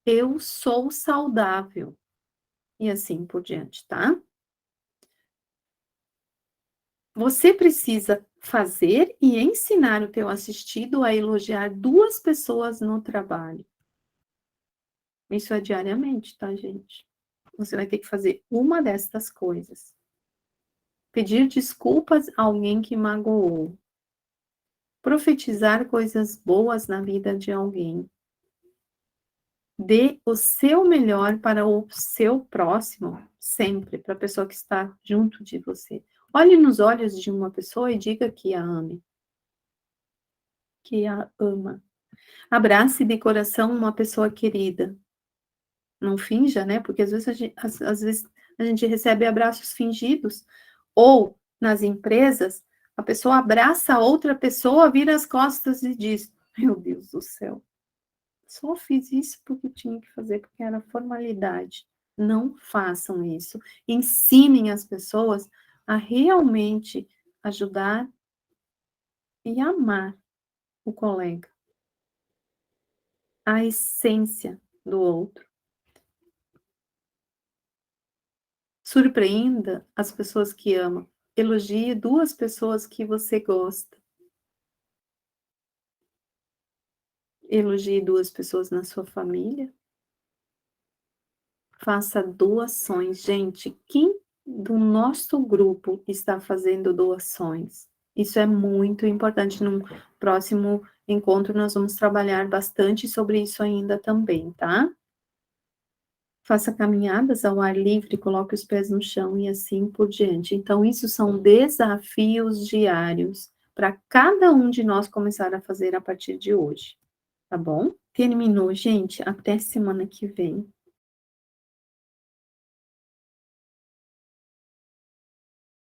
Eu sou saudável. E assim por diante, tá? Você precisa fazer e ensinar o teu assistido a elogiar 2 pessoas no trabalho. Isso é diariamente, tá, gente? Você vai ter que fazer uma destas coisas. Pedir desculpas a alguém que magoou. Profetizar coisas boas na vida de alguém. Dê o seu melhor para o seu próximo, sempre, para a pessoa que está junto de você. Olhe nos olhos de uma pessoa e diga que a ame, que a ama. Abrace de coração uma pessoa querida. Não finja, né? Porque às vezes a gente recebe abraços fingidos. Ou, nas empresas, a pessoa abraça a outra pessoa, vira as costas e diz: Meu Deus do céu, só fiz isso porque tinha que fazer, porque era formalidade. Não façam isso. Ensinem as pessoas a realmente ajudar e amar o colega. A essência do outro. Surpreenda as pessoas que amam. Elogie 2 pessoas que você gosta. Elogie 2 pessoas na sua família. Faça doações. Gente, quem do nosso grupo está fazendo doações? Isso é muito importante. No próximo encontro, nós vamos trabalhar bastante sobre isso ainda também, tá? Faça caminhadas ao ar livre, coloque os pés no chão e assim por diante. Então, isso são desafios diários para cada um de nós começar a fazer a partir de hoje, tá bom? Terminou, gente. Até semana que vem.